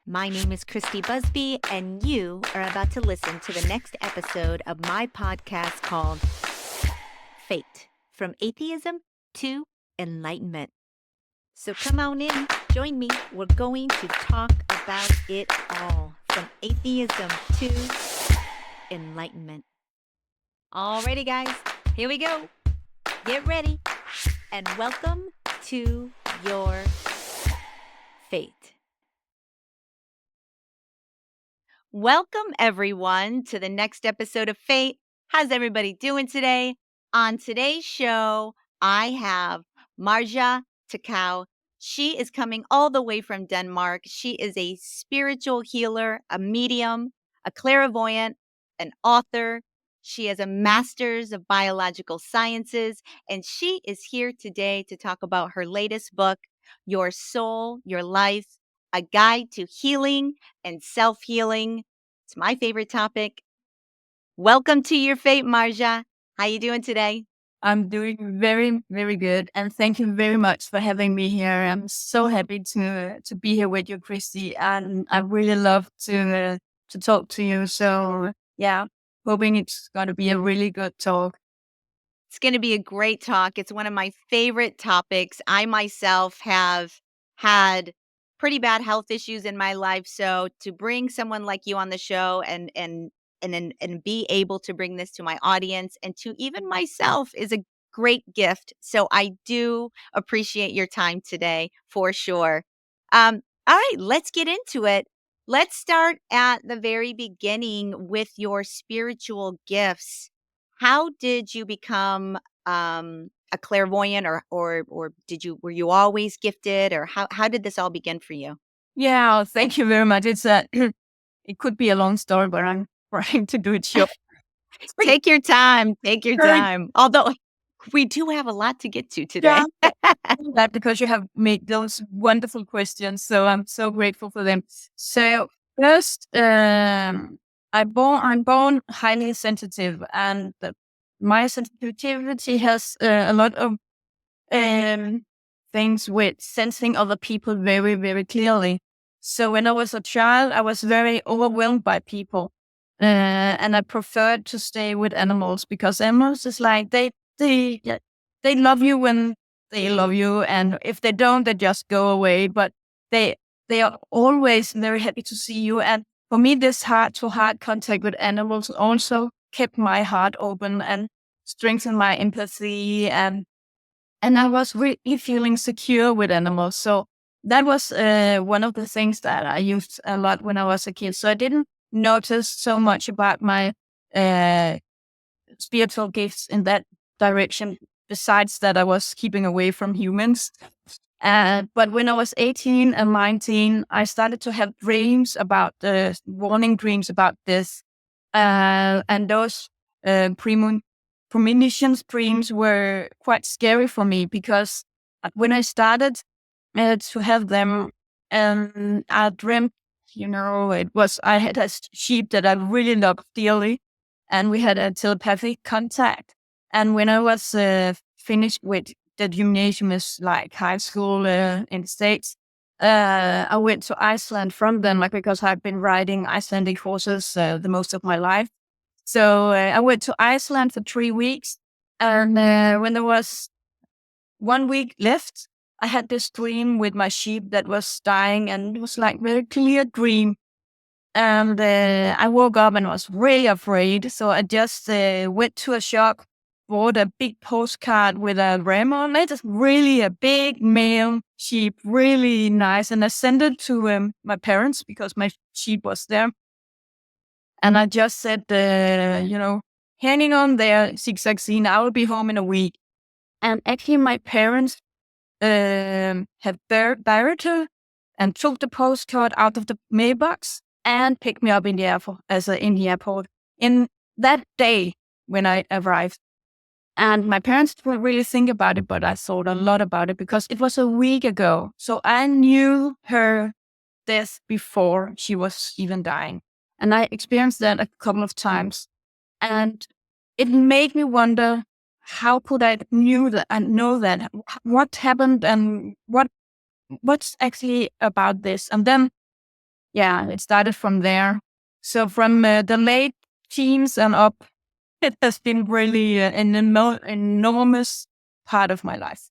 My name is Christy Busby, and you are about to listen to the next episode of my podcast called Fate, From Atheism to Enlightenment. So come on in, join me. We're going to talk about it all, from atheism to enlightenment. Alrighty, guys, here we go. Get ready, and welcome to your fate. Welcome, everyone, to the next episode of Fate. How's everybody doing today? On today's show, I have Marzcia Techau. She is coming all the way from Denmark. She is a spiritual healer, a medium, a clairvoyant, an author. She has a master's of biological sciences, and she is here today to talk about her latest book, Your Soul, Your Life, a guide to healing and self-healing. It's my favorite topic. Welcome to your fate, Marcia. How you doing today? I'm doing very, very good. And thank you very much for having me here. I'm so happy to be here with you, Christy. And I really love to talk to you. So yeah, hoping it's going to be a really good talk. It's going to be a great talk. It's one of my favorite topics. I myself have had pretty bad health issues in my life, so to bring someone like you on the show and be able to bring this to my audience and to even myself is a great gift. So I do appreciate your time today for sure. All right, let's get into it. Let's start at the very beginning with your spiritual gifts. How did you become a clairvoyant, or were you always gifted, or how did this all begin for you? Yeah, thank you very much. It's it could be a long story, but I'm trying to do it short. Take your time. Take your Very time. Although we do have a lot to get to today. yeah, that because you have made those wonderful questions. So I'm so grateful for them. So first, I'm born highly sensitive, and my sensitivity has a lot of um, things with sensing other people very, very clearly. So when I was a child, I was very overwhelmed by people, and I preferred to stay with animals because animals is like yeah, they love you when they love you, and if they don't, they just go away. But they they are always very happy to see you. And for me, this heart to heart contact with animals also kept my heart open and strengthened my empathy, and I was really feeling secure with animals. So that was one of the things that I used a lot when I was a kid. So I didn't notice so much about my uh, spiritual gifts in that direction, besides that I was keeping away from humans. But when I was 18 and 19, I started to have dreams about warning dreams about this. And those premonitions dreams were quite scary for me because when I started to have them, I dreamt, I had a sheep that I really loved dearly, and we had a telepathic contact. And when I was finished with the gymnasium, is like high school in the States, I went to Iceland from Denmark because I've been riding Icelandic horses the most of my life. So I went to Iceland for 3 weeks. And when there was 1 week left, I had this dream with my sheep that was dying, and it was like very clear dream. And I woke up and was really afraid. So I just went to a shop, bought a big postcard with a ram on it, really a big male sheep, really nice. And I sent it to my parents because my sheep was there. And I just said, hanging on there, zigzag scene, I will be home in a week. And actually, my parents have buried her and took the postcard out of the mailbox and picked me up in the airport, in the airport, in that day when I arrived. And my parents didn't really think about it, but I thought a lot about it because it was a week ago. So I knew her death before she was even dying. And I experienced that a couple of times. And it made me wonder, how could I know that? What happened and what's actually about this? And then yeah, it started from there. So from the late teens and up, it has been really an enormous part of my life.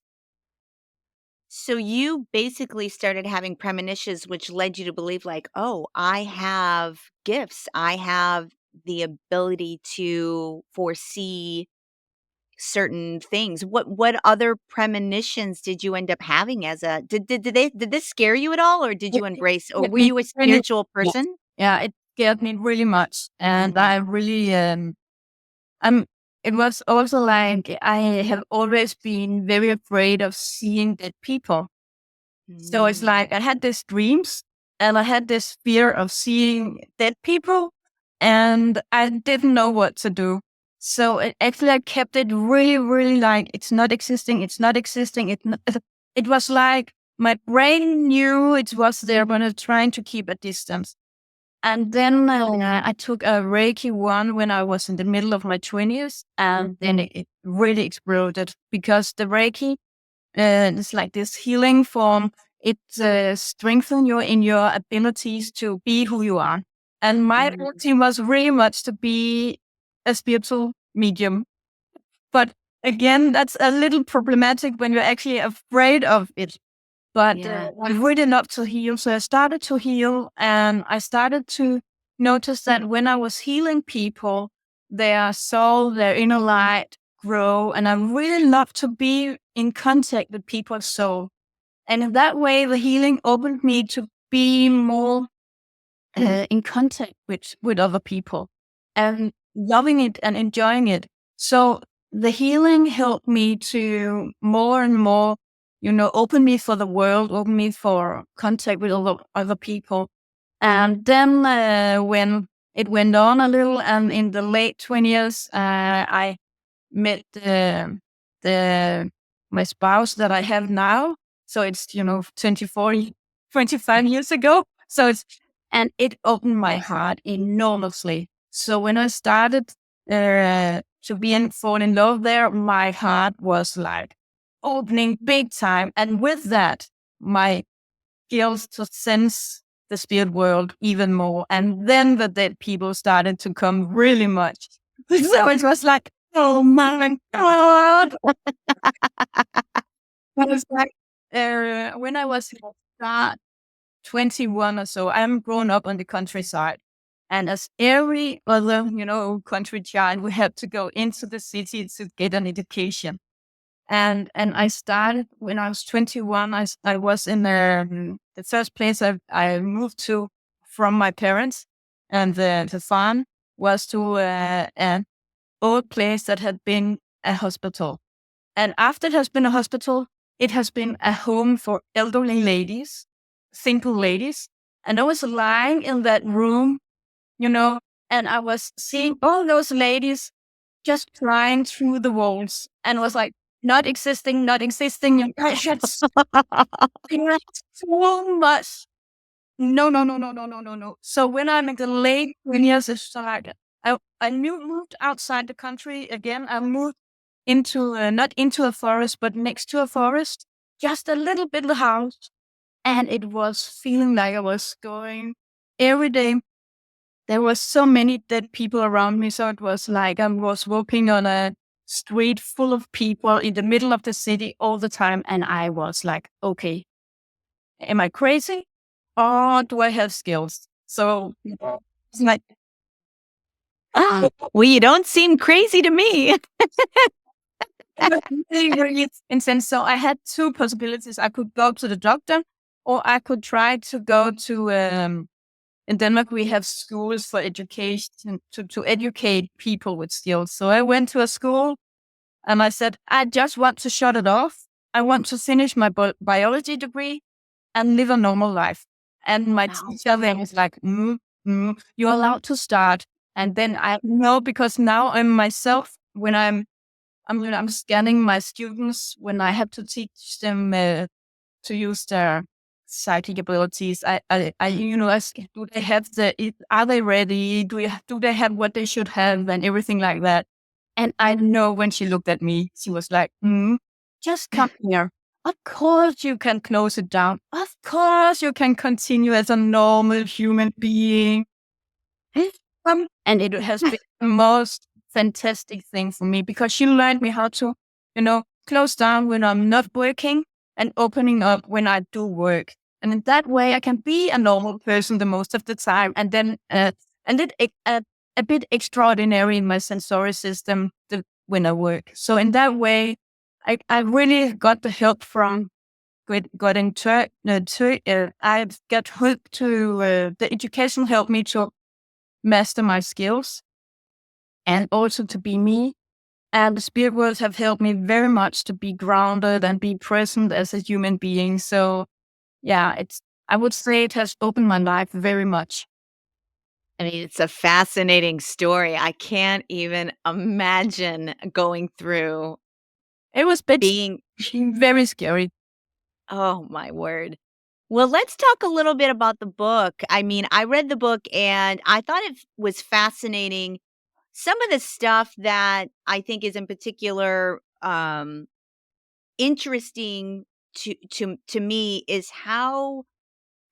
So you basically started having premonitions, which led you to believe, like, oh, I have gifts. I have the ability to foresee certain things. What other premonitions did you end up having as a did this scare you at all, or did It you embrace, or scared were me you a really spiritual much. person? Yeah, it scared me really much, and Mhm. I really it was also like I have always been very afraid of seeing dead people. So it's Mm. like I had these dreams and I had this fear of seeing dead people and I didn't know what to do. So it actually I kept it really, really like it's not existing, it's not existing. It was like my brain knew it was there, but I was trying to keep a distance. And then I took a Reiki one when I was in the middle of my 20s, and then it really exploded because the Reiki it's like this healing form. It strengthens you in your abilities to be who you are. And my Mm. routine was really much to be a spiritual medium. But again, that's a little problematic when you're actually afraid of it. But Yeah. I really love to heal. So I started to heal and I started to notice that when I was healing people, their soul, their inner light grow. And I really love to be in contact with people's soul. And in that way, the healing opened me to be more in contact with other people and loving it and enjoying it. So the healing helped me to more and more, open me for the world, open me for contact with other people. And then when it went on a little, and in the late 20s, I met the my spouse that I have now. So it's 25 years ago. So and it opened my heart enormously. So when I started fall in love there, my heart was like opening big time, and with that, my skills to sense the spirit world even more. And then the dead people started to come really much. So it was like, oh my God. It was like, when I was about 21 or so, I'm grown up on the countryside. And as every other, country child, we had to go into the city to get an education. And I started when I was 21. I was in the first place I moved to from my parents, and the farm was to an old place that had been a hospital. And after it has been a hospital, it has been a home for elderly ladies, single ladies. And I was lying in that room, you know, and I was seeing all those ladies just flying through the walls and was like, not existing, not existing. And I had so much. No, no, no, no, no, no, no, no. So when I'm in the late 20s, it's like moved outside the country again. I moved into, not into a forest, but next to a forest, just a little bit of the house. And it was feeling like I was going every day. There was so many dead people around me. So it was like I was walking on a street full of people in the middle of the city all the time. And I was like, okay, am I crazy or do I have skills? So it's like, Ah, well, you don't seem crazy to me. it was really, really intense. So I had two possibilities. I could go to the doctor or I could try to go to, in Denmark, we have schools for education to educate people with skills. So I went to a school and I said, I just want to shut it off. I want to finish my biology degree and live a normal life. And my Wow. teacher then was like, you're allowed to start. And then I know because now I'm myself when I'm scanning my students when I have to teach them to use their psychic abilities. I ask, do they have are they ready? Do they have what they should have and everything like that? And I know when she looked at me, she was like, just come here. of course you can close it down. Of course you can continue as a normal human being. And it has been the most fantastic thing for me because she learned me how to, close down when I'm not working and opening up when I do work. And in that way, I can be a normal person the most of the time. And then, a bit extraordinary in my sensory system when I work. So in that way, I really got the help from I've got hooked to the education helped me to master my skills and also to be me. And the spirit worlds have helped me very much to be grounded and be present as a human being. So yeah, I would say it has opened my life very much. I mean, it's a fascinating story. I can't even imagine going through It was a bit being very scary. oh my word. Well, let's talk a little bit about the book. I mean, I read the book and I thought it was fascinating. Some of the stuff that I think is in particular interesting to me is how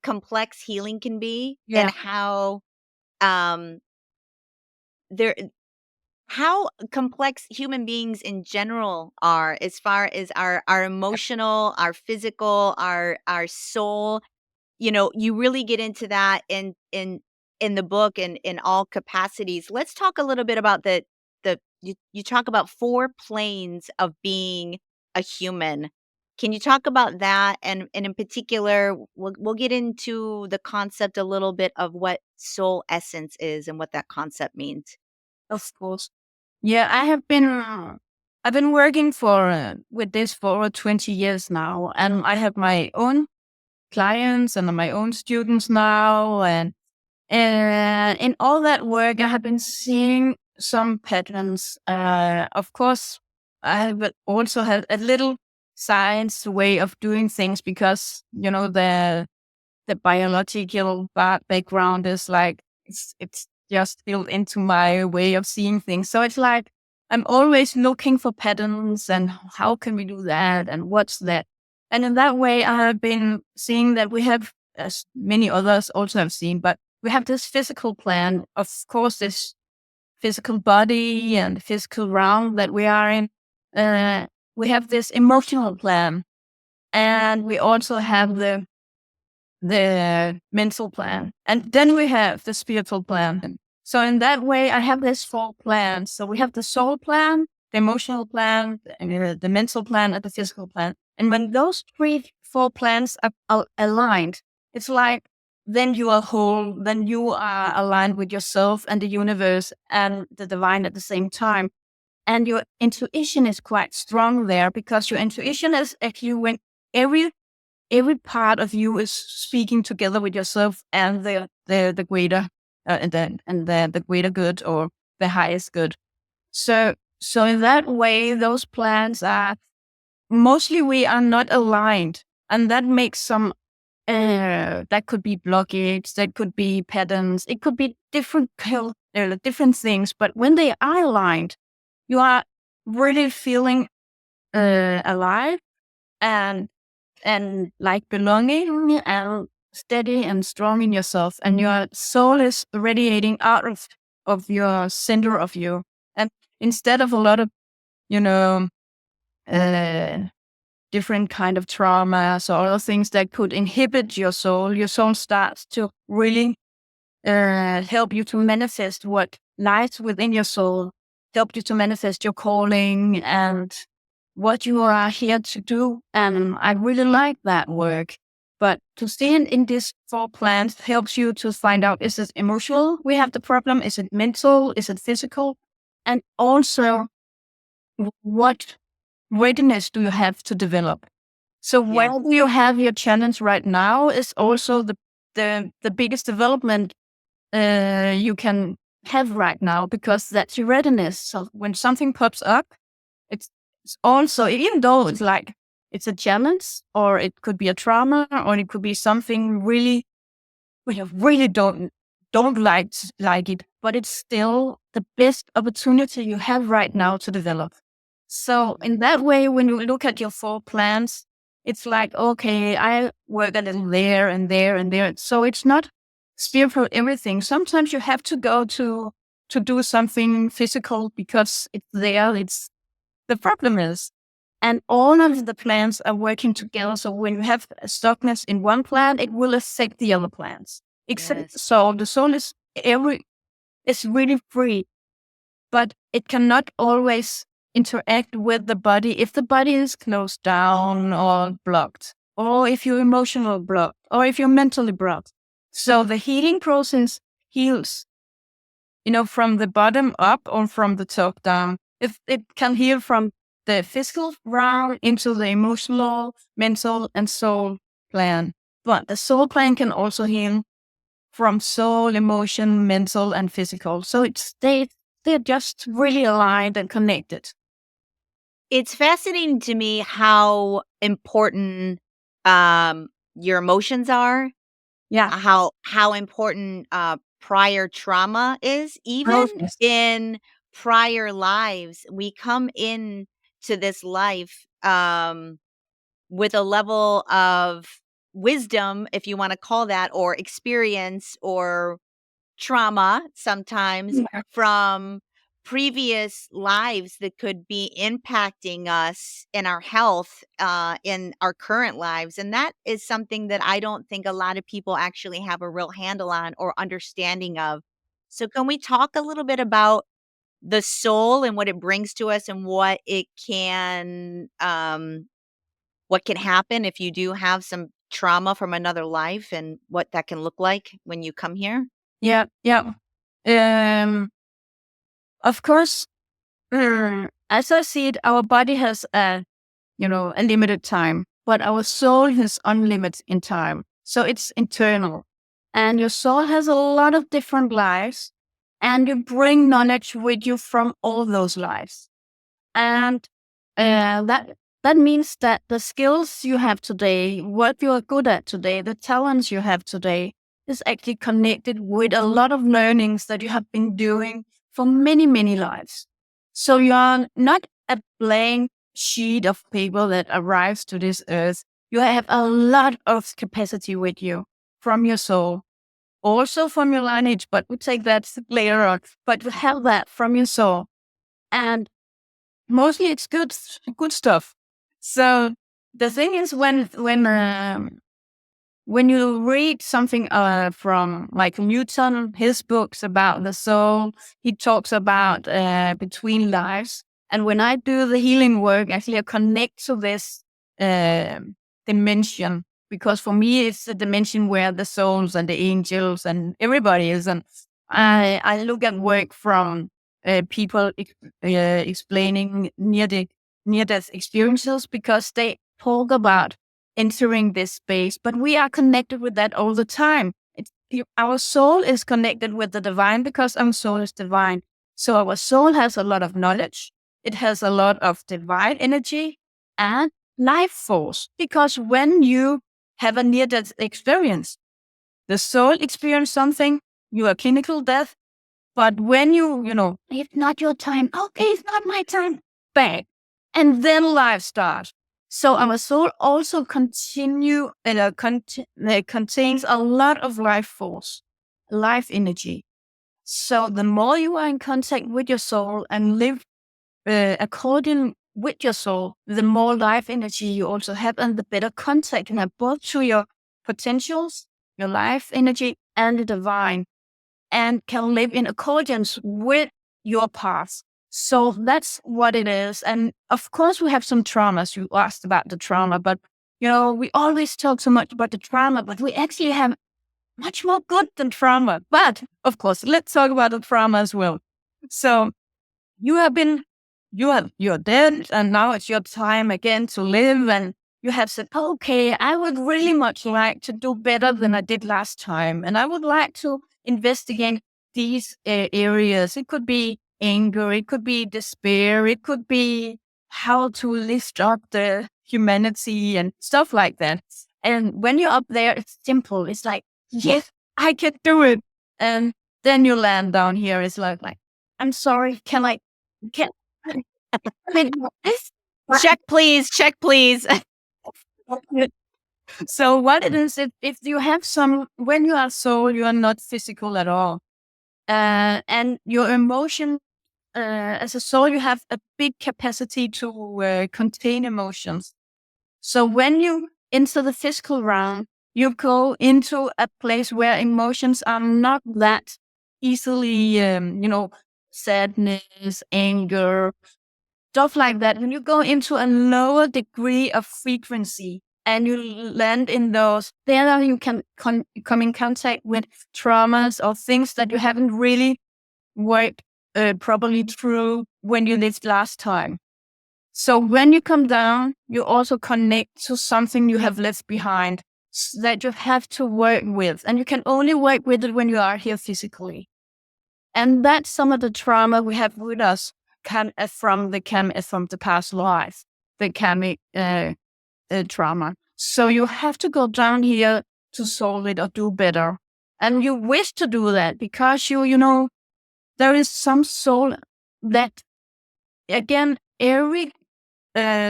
complex healing can be and Yeah. how um there how complex human beings in general are as far as our emotional, our physical, our soul. You know, you really get into that in the book and in all capacities. Let's talk a little bit about the you talk about 4 planes of being a human. Can you talk about that? And in particular, we'll get into the concept a little bit of what soul essence is and what that concept means. Of course. Yeah, I've been working for with this for over 20 years now, and I have my own clients and my own students now, and in all that work, I have been seeing some patterns. Of course, I have also had a little science way of doing things because the biological background is like it's just built into my way of seeing things. So it's like I'm always looking for patterns and how can we do that and what's that. And in that way, I have been seeing that we have, as many others also have seen, but we have this physical plan. Of course, this physical body and physical realm that we are in. Uh, we have this emotional plan, and we also have the mental plan. And then we have the spiritual plan. So in that way, I have this 4 plans. So we have the soul plan, the emotional plan, the mental plan, and the physical plan. And when those 4 plans are aligned, it's like then you are whole, then you are aligned with yourself and the universe and the divine at the same time. And your intuition is quite strong there because your intuition is actually when every part of you is speaking together with yourself and the greater the greater good or the highest good. So in that way, those plans are mostly we are not aligned, and that makes some that could be blockage, that could be patterns, it could be different things. But when they are aligned, you are really feeling alive and like belonging and steady and strong in yourself, and your soul is radiating out of your center of you. And instead of a lot of you know uh, different kind of traumas or other things that could inhibit your soul starts to really help you to manifest what lies within your soul, help you to manifest your calling and what you are here to do. And I really like that work. But to stay in these 4 plans helps you to find out, is it emotional we have the problem? Is it mental? Is it physical? And also, what readiness do you have to develop? So Yeah. where do you have your challenge right now is also the biggest development you can have right now, because that's your readiness. So when something pops up, it's, it's also, even though it's like it's a challenge, or it could be a trauma, or it could be something really we really don't like it, but it's still the best opportunity you have right now to develop. So in that way, when you look at your 4 plans, It's like, okay, I work a little there and there and there. So it's not spiritual everything. Sometimes you have to go to do something physical because it's there. It's the problem is. And all of the plants are working together. So when you have a stuckness in one plant, it will affect the other plants. Except Yes. so the soul is really free, but it cannot always interact with the body if the body is closed down or blocked, or if you're emotional blocked, or if you're mentally blocked. So the healing process heals, from the bottom up or from the top down. If it can heal from the physical realm into the emotional, mental, and soul plan. But the soul plan can also heal from soul, emotion, mental, and physical. So they're just really aligned and connected. It's fascinating to me how important, your emotions are, Yeah. how important, prior trauma is, even Oh, yes. in prior lives. We come in to this life, with a level of wisdom, if you wanna call that, or experience, or trauma sometimes Yeah. from previous lives that could be impacting us in our health, in our current lives. And that is something that I don't think a lot of people actually have a real handle on or understanding of. So, can we talk a little bit about the soul and what it brings to us and what can happen if you do have some trauma from another life and what that can look like when you come here? Yeah. Yeah. Um, of course, as I see it, our body has a limited time, but our soul has unlimited in time. So it's internal. And your soul has a lot of different lives, and you bring knowledge with you from all those lives. And that means that the skills you have today, what you are good at today, the talents you have today is actually connected with a lot of learnings that you have been doing for many, many lives. So you're not a blank sheet of paper that arrives to this earth. You have a lot of capacity with you from your soul, also from your lineage, but we take that later on. But you have that from your soul. And mostly it's good stuff. So the thing is, when you read something from like Newton, his books about the soul, he talks about between lives. And when I do the healing work, actually I connect to this uh, dimension, because for me it's the dimension where the souls and the angels and everybody is. And I look at work from people explaining near death experiences, because they talk about entering this space, but we are connected with that all the time. Our soul is connected with the divine because our soul is divine. So our soul has a lot of knowledge. It has a lot of divine energy and life force. Because when you have a near death experience, the soul experience something, you are clinical death. But when it's not your time, okay, it's not my time, bang. And then life starts. So our soul also contains a lot of life force, life energy. So the more you are in contact with your soul and live according with your soul, the more life energy you also have, and the better contact you have both to your potentials, your life energy, and the divine, and can live in accordance with your path. So that's what it is. And of course, we have some traumas. You asked about the trauma, but we always talk so much about the trauma, but we actually have much more good than trauma. But of course, let's talk about the trauma as well. So you have been, you're dead, and now it's your time again to live. And you have said, okay, I would really much like to do better than I did last time. And I would like to investigate these areas. It could be anger, it could be despair, it could be how to lift up the humanity and stuff like that. And when you're up there, it's simple. It's like, yes, I can do it. And then you land down here. It's like, I'm sorry, can I mean, this Check, please. Check, please. So what it is, if you have when you are soul, you are not physical at all. And your emotion, as a soul, you have a big capacity to contain emotions. So when you enter the physical realm, you go into a place where emotions are not that easily, sadness, anger, stuff like that. When you go into a lower degree of frequency and you land in those, there you can come in contact with traumas or things that you haven't really worked properly through when you lived last time. So when you come down, you also connect to something you have left behind that you have to work with. And you can only work with it when you are here physically. And that's some of the trauma we have with us from the past life, the karmic trauma. So you have to go down here to solve it or do better. And you wish to do that because there is some soul that, again, every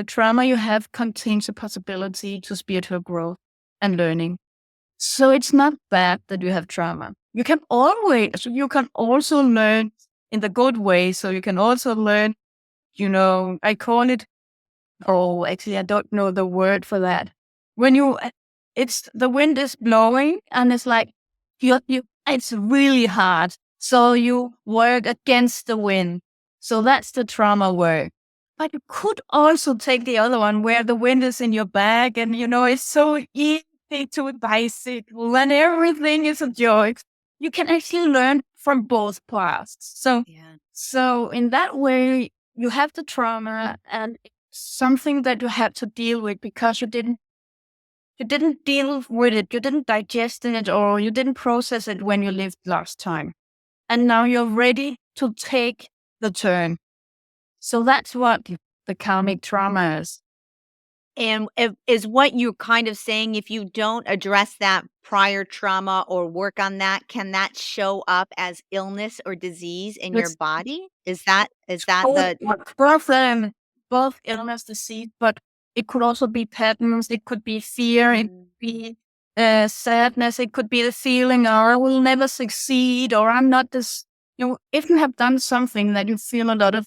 trauma you have contains a possibility to spiritual growth and learning. So it's not bad that you have trauma. You can also learn in the good way. So you can also learn, I call it, oh, actually, I don't know the word for that. When it's the wind is blowing and it's like, it's really hard. So you work against the wind. So that's the trauma work. But you could also take the other one where the wind is in your back and, it's so easy to bicycle and everything is a joy. You can actually learn from both parts. Yeah. So in that way, you have the trauma and it's something that you had to deal with because you didn't deal with it. You didn't digest it or you didn't process it when you lived last time. And now you're ready to take the turn. So that's what the karmic trauma is. And is what you're kind of saying, if you don't address that prior trauma or work on that, can that show up as illness or disease in your It's body? Is that the both illness, disease, but it could also be patterns. It could be fear. It could Mm, be sadness. It could be the feeling, or I will never succeed, or I'm not this. If you have done something that you feel a lot of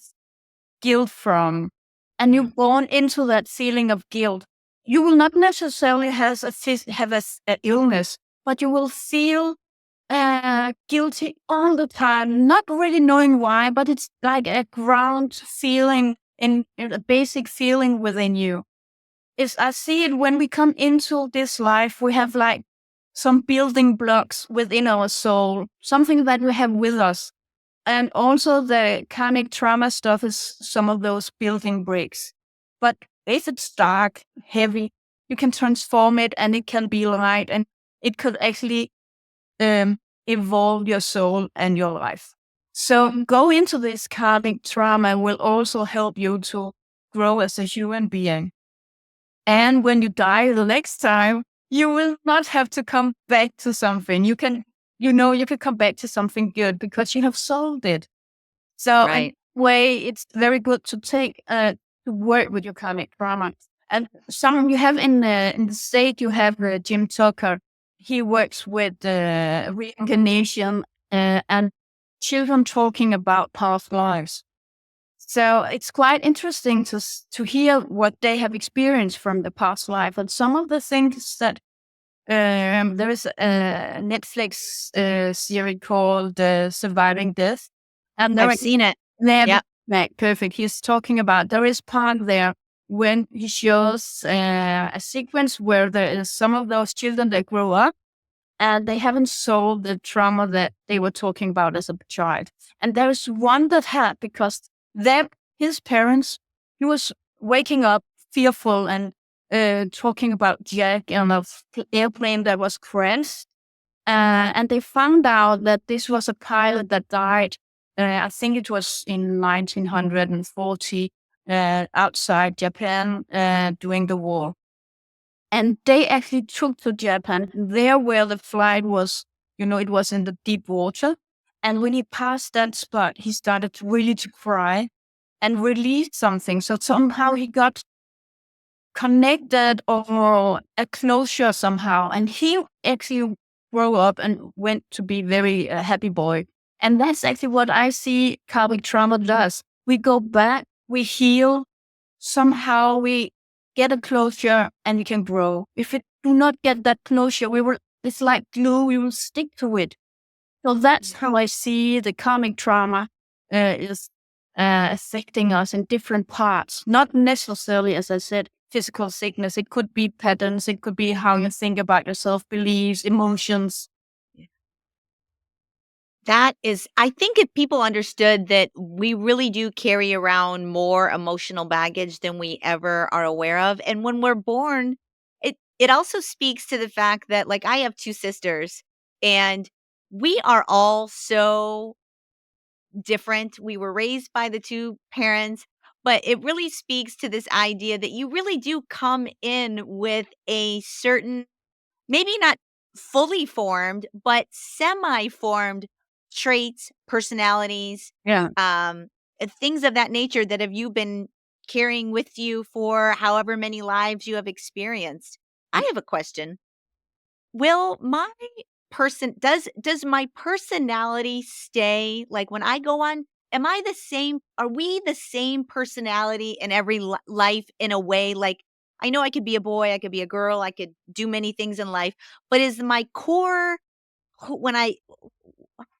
guilt from, and yeah, you're born into that feeling of guilt, you will not necessarily have a illness, but you will feel guilty all the time, not really knowing why, but it's like a ground feeling in a basic feeling within you. I see it when we come into this life, we have like some building blocks within our soul, something that we have with us. And also the karmic trauma stuff is some of those building bricks. But if it's dark, heavy, you can transform it and it can be light and it could actually evolve your soul and your life. So go into this karmic trauma will also help you to grow as a human being. And when you die the next time, you will not have to come back to something. You can come back to something good because you have solved it. So in right. a way, it's very good to take to work with your karmic trauma. And some you have in the state, you have Jim Tucker. He works with reincarnation and children talking about past lives. So it's quite interesting to hear what they have experienced from the past life. And some of the things that there is a Netflix series called Surviving Death. And I've seen it. there, Yep. right, perfect. He's talking about, there is part there when he shows a sequence where there is some of those children that grow up and they haven't solved the trauma that they were talking about as a child. And there's one that had, because his parents, he was waking up fearful and talking about Jack on an airplane that was crashed. And they found out that this was a pilot that died. I think it was in 1940 outside Japan during the war. And they actually took to Japan, there where the flight was, it was in the deep water. And when he passed that spot, he started to really to cry and release something. So somehow he got connected or a closure somehow. And he actually grew up and went to be very happy boy. And that's actually what I see karmic trauma does. We go back, we heal, somehow we get a closure and we can grow. If we do not get that closure, it's like glue, we will stick to it. So that's how I see the karmic trauma is affecting us in different parts. Not necessarily, as I said, physical sickness. It could be patterns. It could be how you think about yourself, beliefs, emotions. That is, I think if people understood that we really do carry around more emotional baggage than we ever are aware of. And when we're born, it also speaks to the fact that, like, I have two sisters, and we are all so different. We were raised by the two parents, but it really speaks to this idea that you really do come in with a certain, maybe not fully formed, but semi-formed traits, personalities, Yeah. things of that nature that have you been carrying with you for however many lives you have experienced. I have a question. Will my does my personality stay, like, when I go on, am I the same, are we the same personality in every life in a way? Like, I know I could be a boy, I could be a girl, I could do many things in life, but is my core, when I,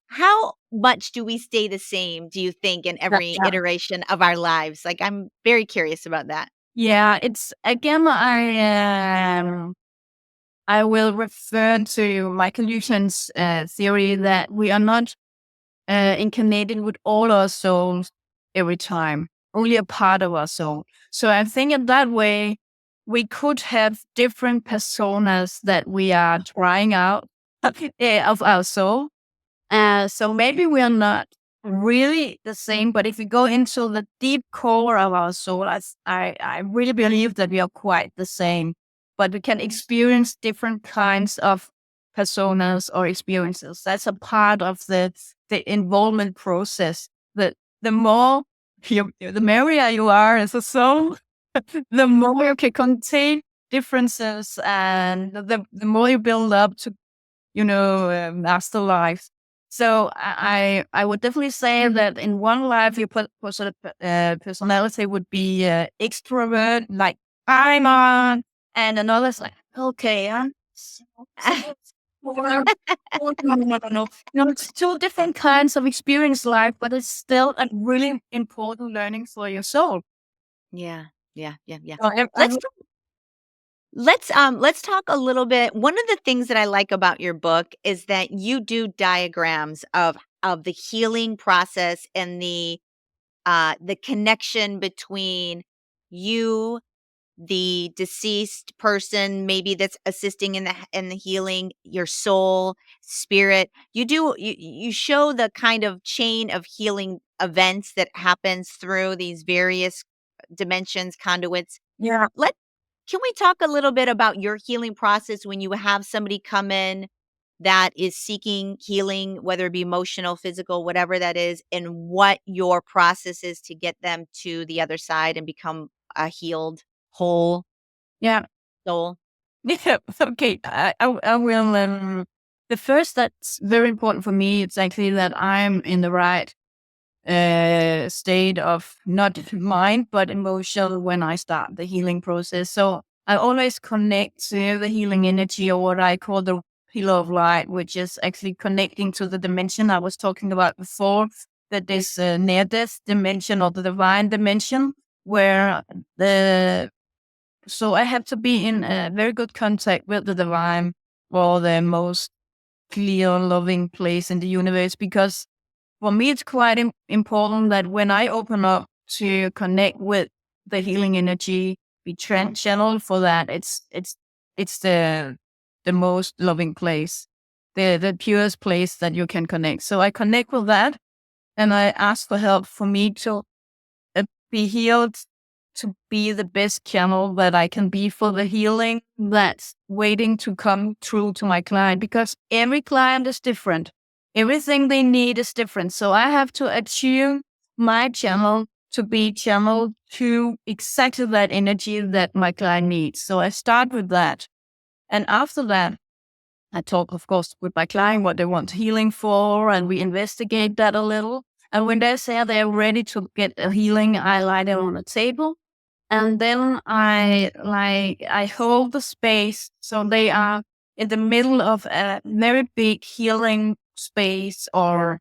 how much do we stay the same, do you think, in every Yeah. iteration of our lives? Like, I'm very curious about that. Yeah, it's again, I will refer to Michael Newton's theory that we are not incarnated with all our souls every time, only a part of our soul. So I think in that way, we could have different personas that we are trying out of our soul. So maybe we are not really the same, but if we go into the deep core of our soul, I really believe that we are quite the same, but we can experience different kinds of personas or experiences. That's a part of the involvement process. The more the merrier you are as a soul, the more you can contain differences, and the more you build up to master life. So I would definitely say that in one life your personality would be extrovert, like I'm on, and another's like okay, I'm so more- it's two different kinds of experience life, but it's still a really important learning for your soul. Yeah, yeah, yeah, yeah. So Let's let's talk a little bit. One of the things that I like about your book is that you do diagrams of the healing process and the connection between you, the deceased person, maybe that's assisting in the healing, your soul, spirit. You show the kind of chain of healing events that happens through these various dimensions, conduits. yeah, Let Can we talk a little bit about your healing process when you have somebody come in that is seeking healing, whether it be emotional, physical, whatever that is, and what your process is to get them to the other side and become a healed, whole yeah. soul? Yeah, okay. I will. The first that's very important for me, it's actually that I'm in the right state of not mind but emotional when I start the healing process. So I always connect to the healing energy, or what I call the pillar of light, which is actually connecting to the dimension I was talking about before. That is near death dimension or the divine dimension, where the so I have to be in a very good contact with the divine, or the most clear, loving place in the universe. Because for me, it's quite important that when I open up to connect with the healing energy, be channeled for that. It's the most loving place, the purest place that you can connect. So I connect with that, and I ask for help for me to be healed, to be the best channel that I can be for the healing that's waiting to come through to my client, because every client is different. Everything they need is different. So I have to attune my channel to be channeled to exactly that energy that my client needs. So I start with that. And after that, I talk, of course, with my client what they want healing for, and we investigate that a little. And when they say they're ready to get a healing, I lie them on a table. And then I hold the space. So they are in the middle of a very big healing space or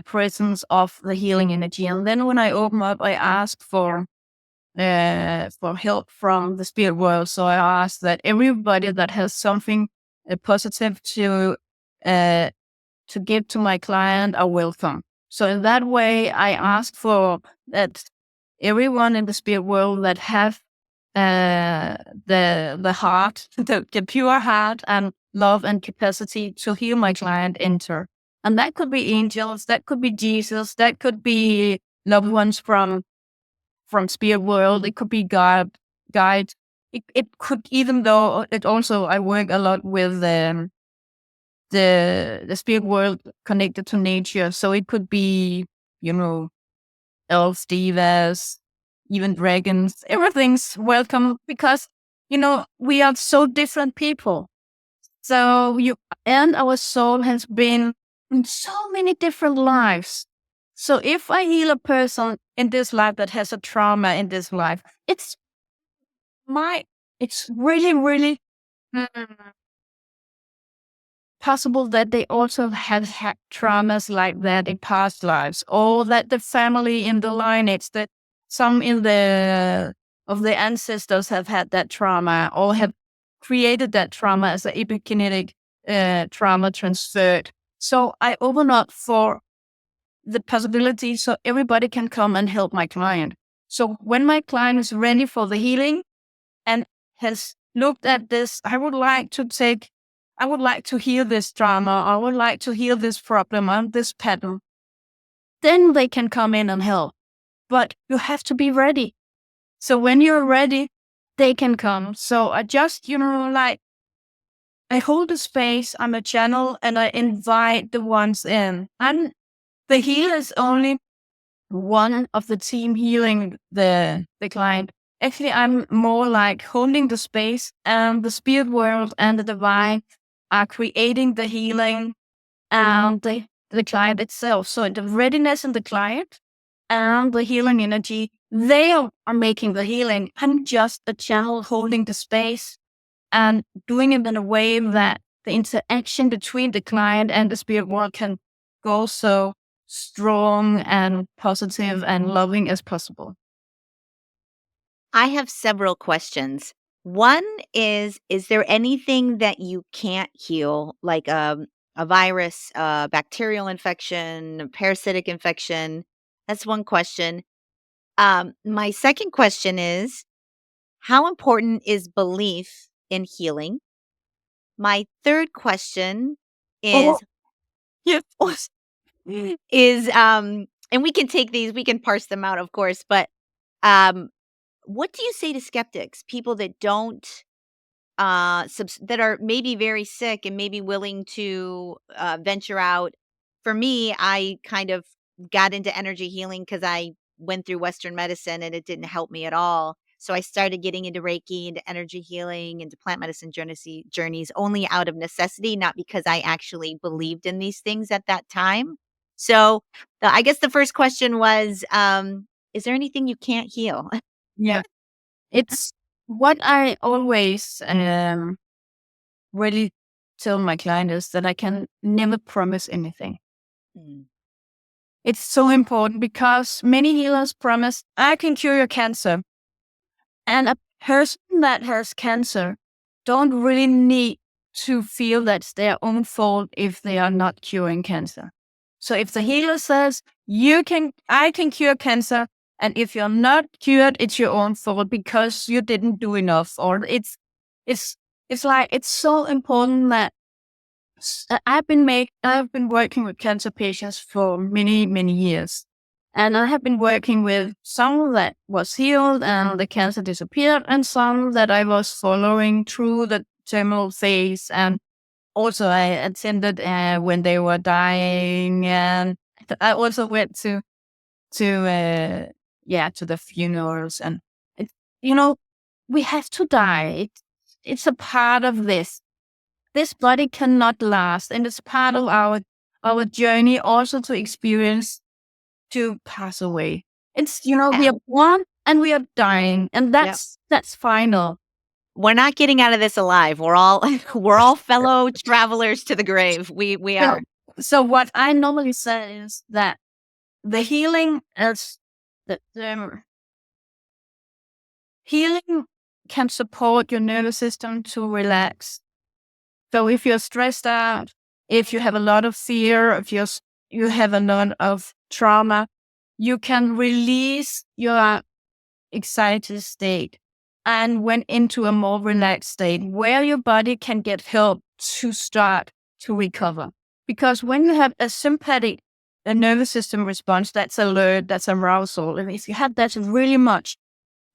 presence of the healing energy. And then when I open up, I ask for help from the spirit world. So I ask that everybody that has something positive uh, to give to my client are welcome. So in that way, I ask for that everyone in the spirit world that have the heart, the pure heart and love and capacity to heal my client enter. And that could be angels, that could be Jesus, that could be loved ones from spirit world, it could be God, guide. It could, even though it also, I work a lot with the spirit world connected to nature. So it could be, you know, elves, divas, even dragons. Everything's welcome because, we are so different people. So and our soul has been in so many different lives. So if I heal a person in this life that has a trauma in this life, it's really, really mm, possible that they also have had traumas like that in past lives, or that the family in the lineage, that some of the ancestors have had that trauma or have created that trauma as an epigenetic trauma transferred. So I open up for the possibility so everybody can come and help my client. So when my client is ready for the healing and has looked at this, I would like to heal this trauma. I would like to heal this problem or this pattern. Then they can come in and help. But you have to be ready. So when you're ready, they can come. So I just, I hold the space, I'm a channel, and I invite the ones in. The healer is only one of the team healing the client. Actually, I'm more like holding the space, and the spirit world and the divine are creating the healing and the client itself. So the readiness in the client and the healing energy, they are making the healing. I'm just a channel holding the space and doing it in a way that the interaction between the client and the spirit world can go so strong and positive and loving as possible. I have several questions. One is there anything that you can't heal, like a virus, a bacterial infection, a parasitic infection? That's one question. My second question is, how important is belief in healing? My third question Oh, is yes. is and we can take these, we can parse them out, of course, but um what do you say to skeptics, people that don't that are maybe very sick and maybe willing to venture out? For me, I kind of got into energy healing because I went through Western medicine and it didn't help me at all. So I started getting into Reiki, into energy healing, into plant medicine journeys only out of necessity, not because I actually believed in these things at that time. So I guess the first question was, is there anything you can't heal? Yeah. It's what I always really tell my client is that I can never promise anything. Mm. It's so important because many healers promise, I can cure your cancer. And a person that has cancer don't really need to feel that's their own fault if they are not curing cancer. So if the healer says, I can cure cancer, and if you're not cured, it's your own fault because you didn't do enough. Or it's, it's so important that I've been working with cancer patients for many, many years. And I have been working with some that was healed and the cancer disappeared, and some that I was following through the terminal phase. And also I attended when they were dying. And I also went to to the funerals. And it, you know, we have to die. It's a part of this. This body cannot last, and it's part of our journey also to experience to pass away. It's, we Yeah. are born and we are dying, and Yep. that's final. We're not getting out of this alive. We're all we're all fellow travelers to the grave. We So, are. so what I normally say is that the healing is the healing can support your nervous system to relax. So if you're stressed out, if you have a lot of fear, if you have a lot of trauma, you can release your excited state and went into a more relaxed state where your body can get help to start to recover. Because when you have a sympathetic nervous system response, that's alert, that's arousal. And if you have that really much,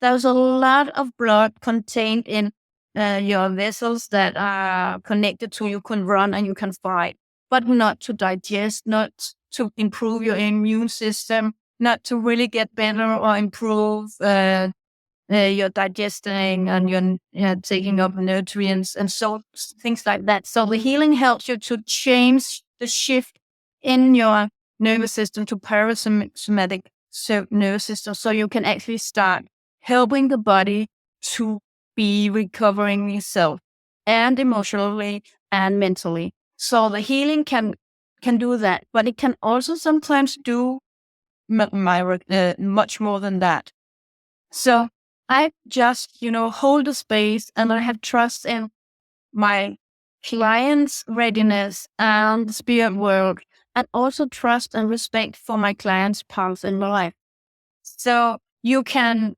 there's a lot of blood contained in your vessels that are connected to you can run and you can fight, but not to digest, not to improve your immune system, not to really get better or improve your digesting and your taking up nutrients and so things like that. So the healing helps you to change the shift in your nervous system to parasympathetic nervous system, so you can actually start helping the body to be recovering itself and emotionally and mentally. So the healing can do that, but it can also sometimes do much more than that. So I just, hold the space, and I have trust in my client's readiness and the spirit world, and also trust and respect for my client's path in life. So you can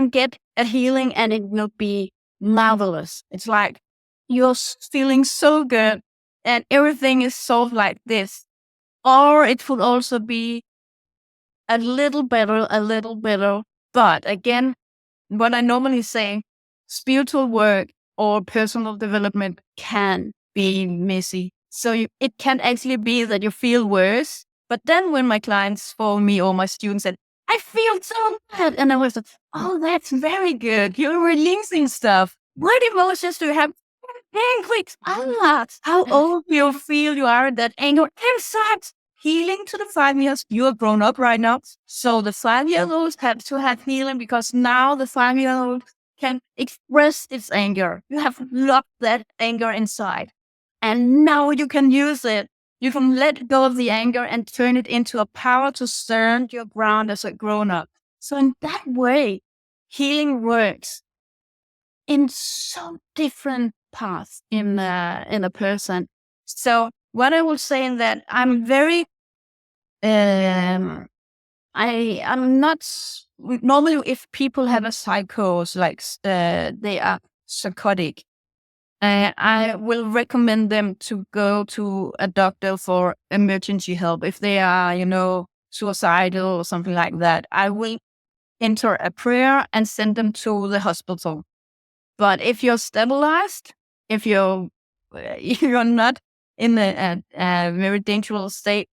get a healing and it will be marvelous. It's like you're feeling so good and everything is solved like this. Or it would also be a little better. But again, what I normally say, spiritual work or personal development can be messy. So it can actually be that you feel worse. But then when my clients phone me or my students said, I feel so bad. And I was like, oh, that's very good. You're releasing stuff. What emotions do you have? Angry. How old do you feel you are at that anger? I'm sad. Healing to the 5 years. You are grown up right now. So the 5-year-olds have to have healing because now the 5-year-old can express its anger. You have locked that anger inside. And now you can use it. You can let go of the anger and turn it into a power to stand your ground as a grown up. So in that way, healing works in so different paths in a person. So what I will say is that I'm very I'm not normally if people have a psychose like they are psychotic. I will recommend them to go to a doctor for emergency help if they are, suicidal or something like that. I will enter a prayer and send them to the hospital. But if you're stabilized, if you're if you're not in a very dangerous state,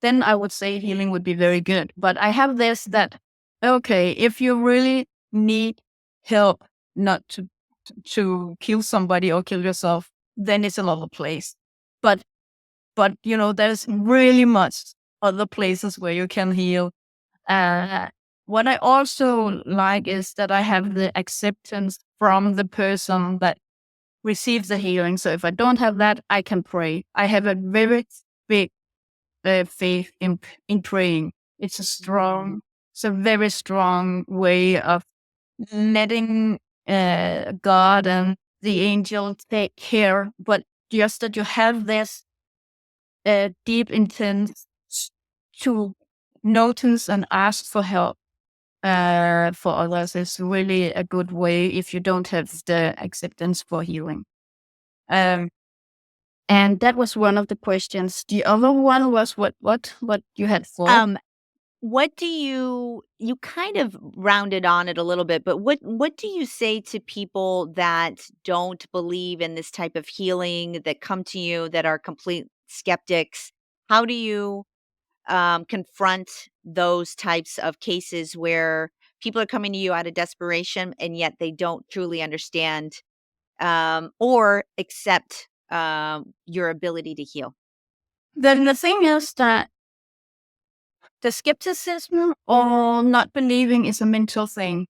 then I would say healing would be very good. But I have this that okay, if you really need help not to kill somebody or kill yourself, then it's another place. But there's really much other places where you can heal. Uh, what I also like is that I have the acceptance from the person that receives the healing. So if I don't have that, I can pray. I have a very big faith in praying. It's a very strong way of letting God and the angel take care. But just that you have this deep intent to notice and ask for help for others is really a good way if you don't have the acceptance for healing. Um, and that was one of the questions. The other one was what you had for. What do you kind of rounded on it a little bit, but what do you say to people that don't believe in this type of healing, that come to you that are complete skeptics? How do you confront those types of cases where people are coming to you out of desperation and yet they don't truly understand or accept your ability to heal? Then the thing is that the skepticism or not believing is a mental thing.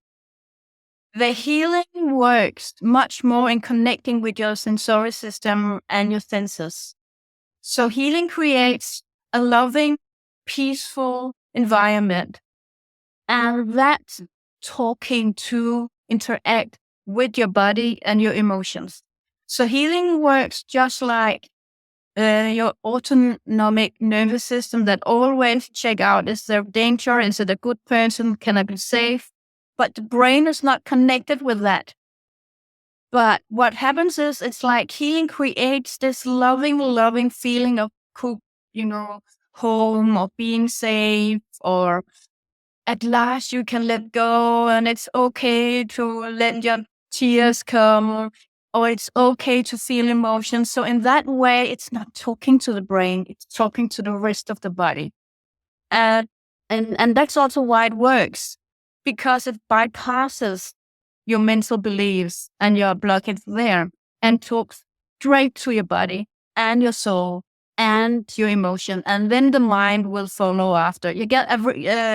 The healing works much more in connecting with your sensory system and your senses. So healing creates a loving, peaceful environment. And that's talking to interact with your body and your emotions. So healing works just like your autonomic nervous system that always check out, is there danger? Is it a good person? Can I be safe? But the brain is not connected with that. But what happens is it's like healing creates this loving feeling of, home or being safe, or at last you can let go and it's okay to let your tears come, or it's okay to feel emotions. So in that way, it's not talking to the brain, it's talking to the rest of the body. And that's also why it works, because it bypasses your mental beliefs and your blockage there and talks straight to your body and your soul and your emotion, and then the mind will follow after. You get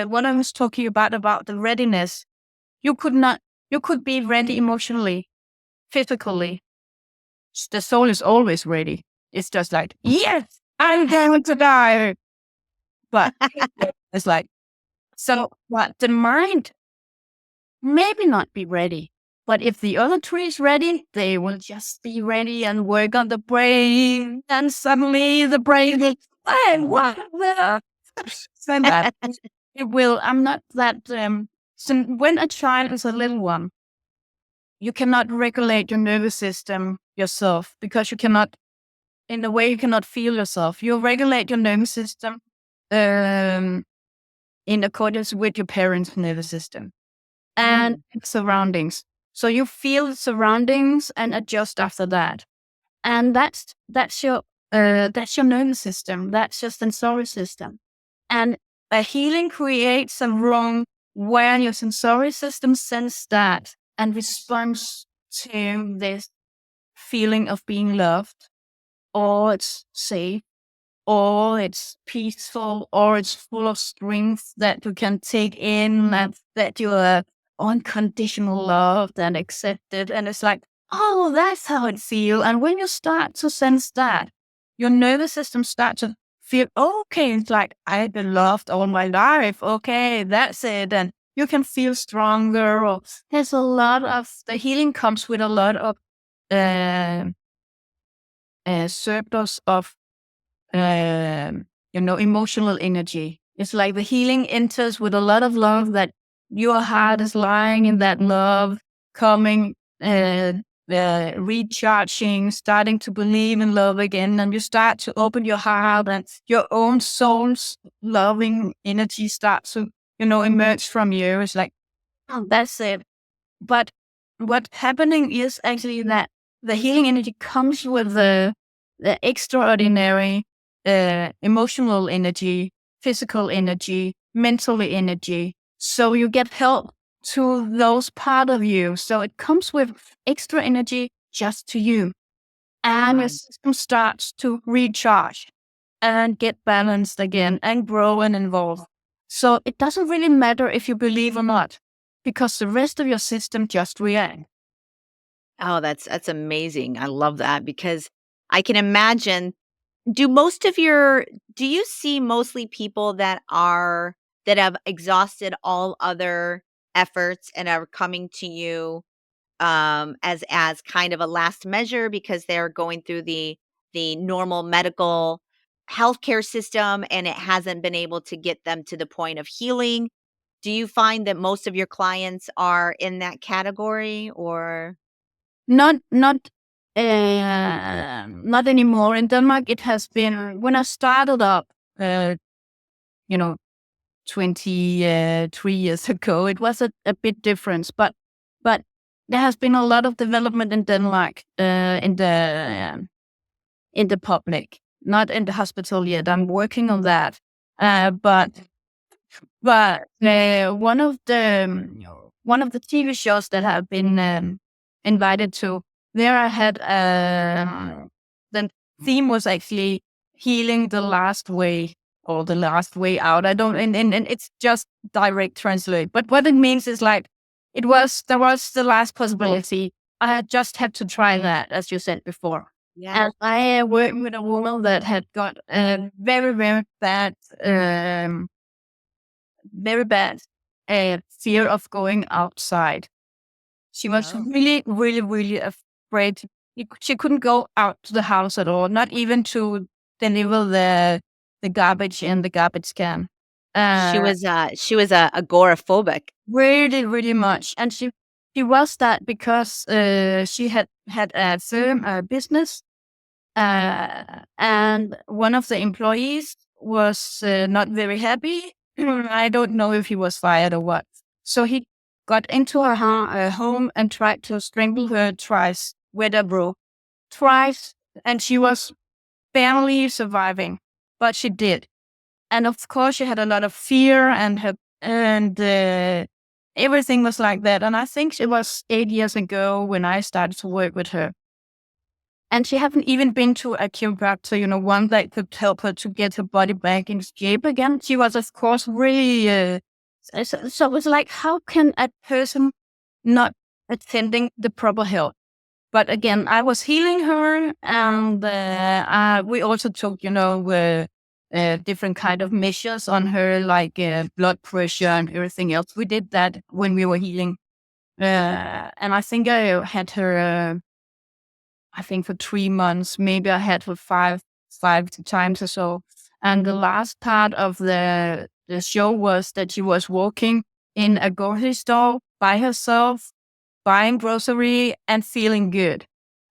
what I was talking about the readiness. You could be ready emotionally, physically. The soul is always ready. It's just like, yes, I'm going to die. But it's like, so what the mind maybe not be ready. But if the other tree is ready, they will just be ready and work on the brain. And suddenly the brain will, hey, what the? So that it will, I'm not that, so when a child is a little one, you cannot regulate your nervous system yourself, because you cannot, in a way, you cannot feel yourself. You regulate your nervous system in accordance with your parents' nervous system and surroundings. So you feel the surroundings and adjust after that. And that's your nervous system. That's your sensory system. And a healing creates a room where your sensory system senses that and responds to this feeling of being loved, or it's safe, or it's peaceful, or it's full of strength that you can take in, and that you are unconditional loved and accepted. And it's like, oh, that's how it feels. And when you start to sense that, your nervous system starts to feel, okay, it's like, I've been loved all my life. Okay, that's it. And you can feel stronger. Or there's a lot of, the healing comes with a lot of surplus of emotional energy. It's like the healing enters with a lot of love, that your heart is lying in that love, coming, recharging, starting to believe in love again. And you start to open your heart, and your own soul's loving energy starts to, emerge from you. It's like, oh, that's it. But what's happening is actually that the healing energy comes with the extraordinary emotional energy, physical energy, mental energy. So you get help to those part of you. So it comes with extra energy just to you. And your system starts to recharge and get balanced again and grow and evolve. So it doesn't really matter if you believe or not, because the rest of your system just react. Oh, that's amazing. I love that because I can imagine. Do you see mostly people that have exhausted all other efforts and are coming to you as kind of a last measure because they're going through the normal medical healthcare system and it hasn't been able to get them to the point of healing? Do you find that most of your clients are in that category or? Not anymore. In Denmark, it has been, when I started up, you know, 23 years ago, it was a bit different. But there has been a lot of development in Denmark, in the public, not in the hospital yet. I'm working on that. But But one of the TV shows that I've been invited to, there I had the theme was actually healing the last way or the last way out. I don't and it's just direct translate. But what it means is like there was the last possibility. I had just had to try that, as you said before. Yeah. And I worked with a woman that had got a very, very bad fear of going outside. She was Oh. really, really, really afraid. She couldn't go out to the house at all, not even to deliver the garbage in the garbage can. Uh, She was a agoraphobic. Really, really much. And she was that because she had a firm business, and one of the employees was not very happy. I don't know if he was fired or what. So he got into her home and tried to strangle her twice with a broom. Twice. And she was barely surviving, but she did. And of course, she had a lot of fear and everything was like that. And I think it was 8 years ago when I started to work with her. And she hadn't even been to a chiropractor, one that could help her to get her body back in shape again. She was, of course, really. So it was like, how can a person not attending the proper help? But again, I was healing her, and we also took, different kind of measures on her, like blood pressure and everything else. We did that when we were healing, and I think I had her. I think for 3 months, maybe I had her five times or so. And the last part of the show was that she was walking in a grocery store by herself, buying grocery and feeling good.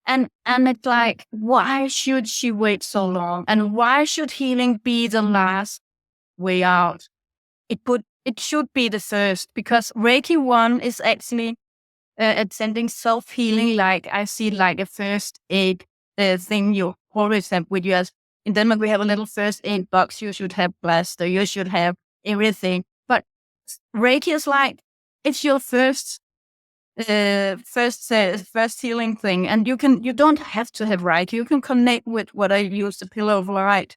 And it's like, why should she wait so long? And why should healing be the last way out? It should be the first, because Reiki 1 is actually attending self healing. Like I see, like a first aid thing you always have with you. As in Denmark, we have a little first aid box. You should have plaster. You should have everything. But Reiki is like, it's your first healing thing, and you don't have to have Reiki. You can connect with what I use, the pillar of light,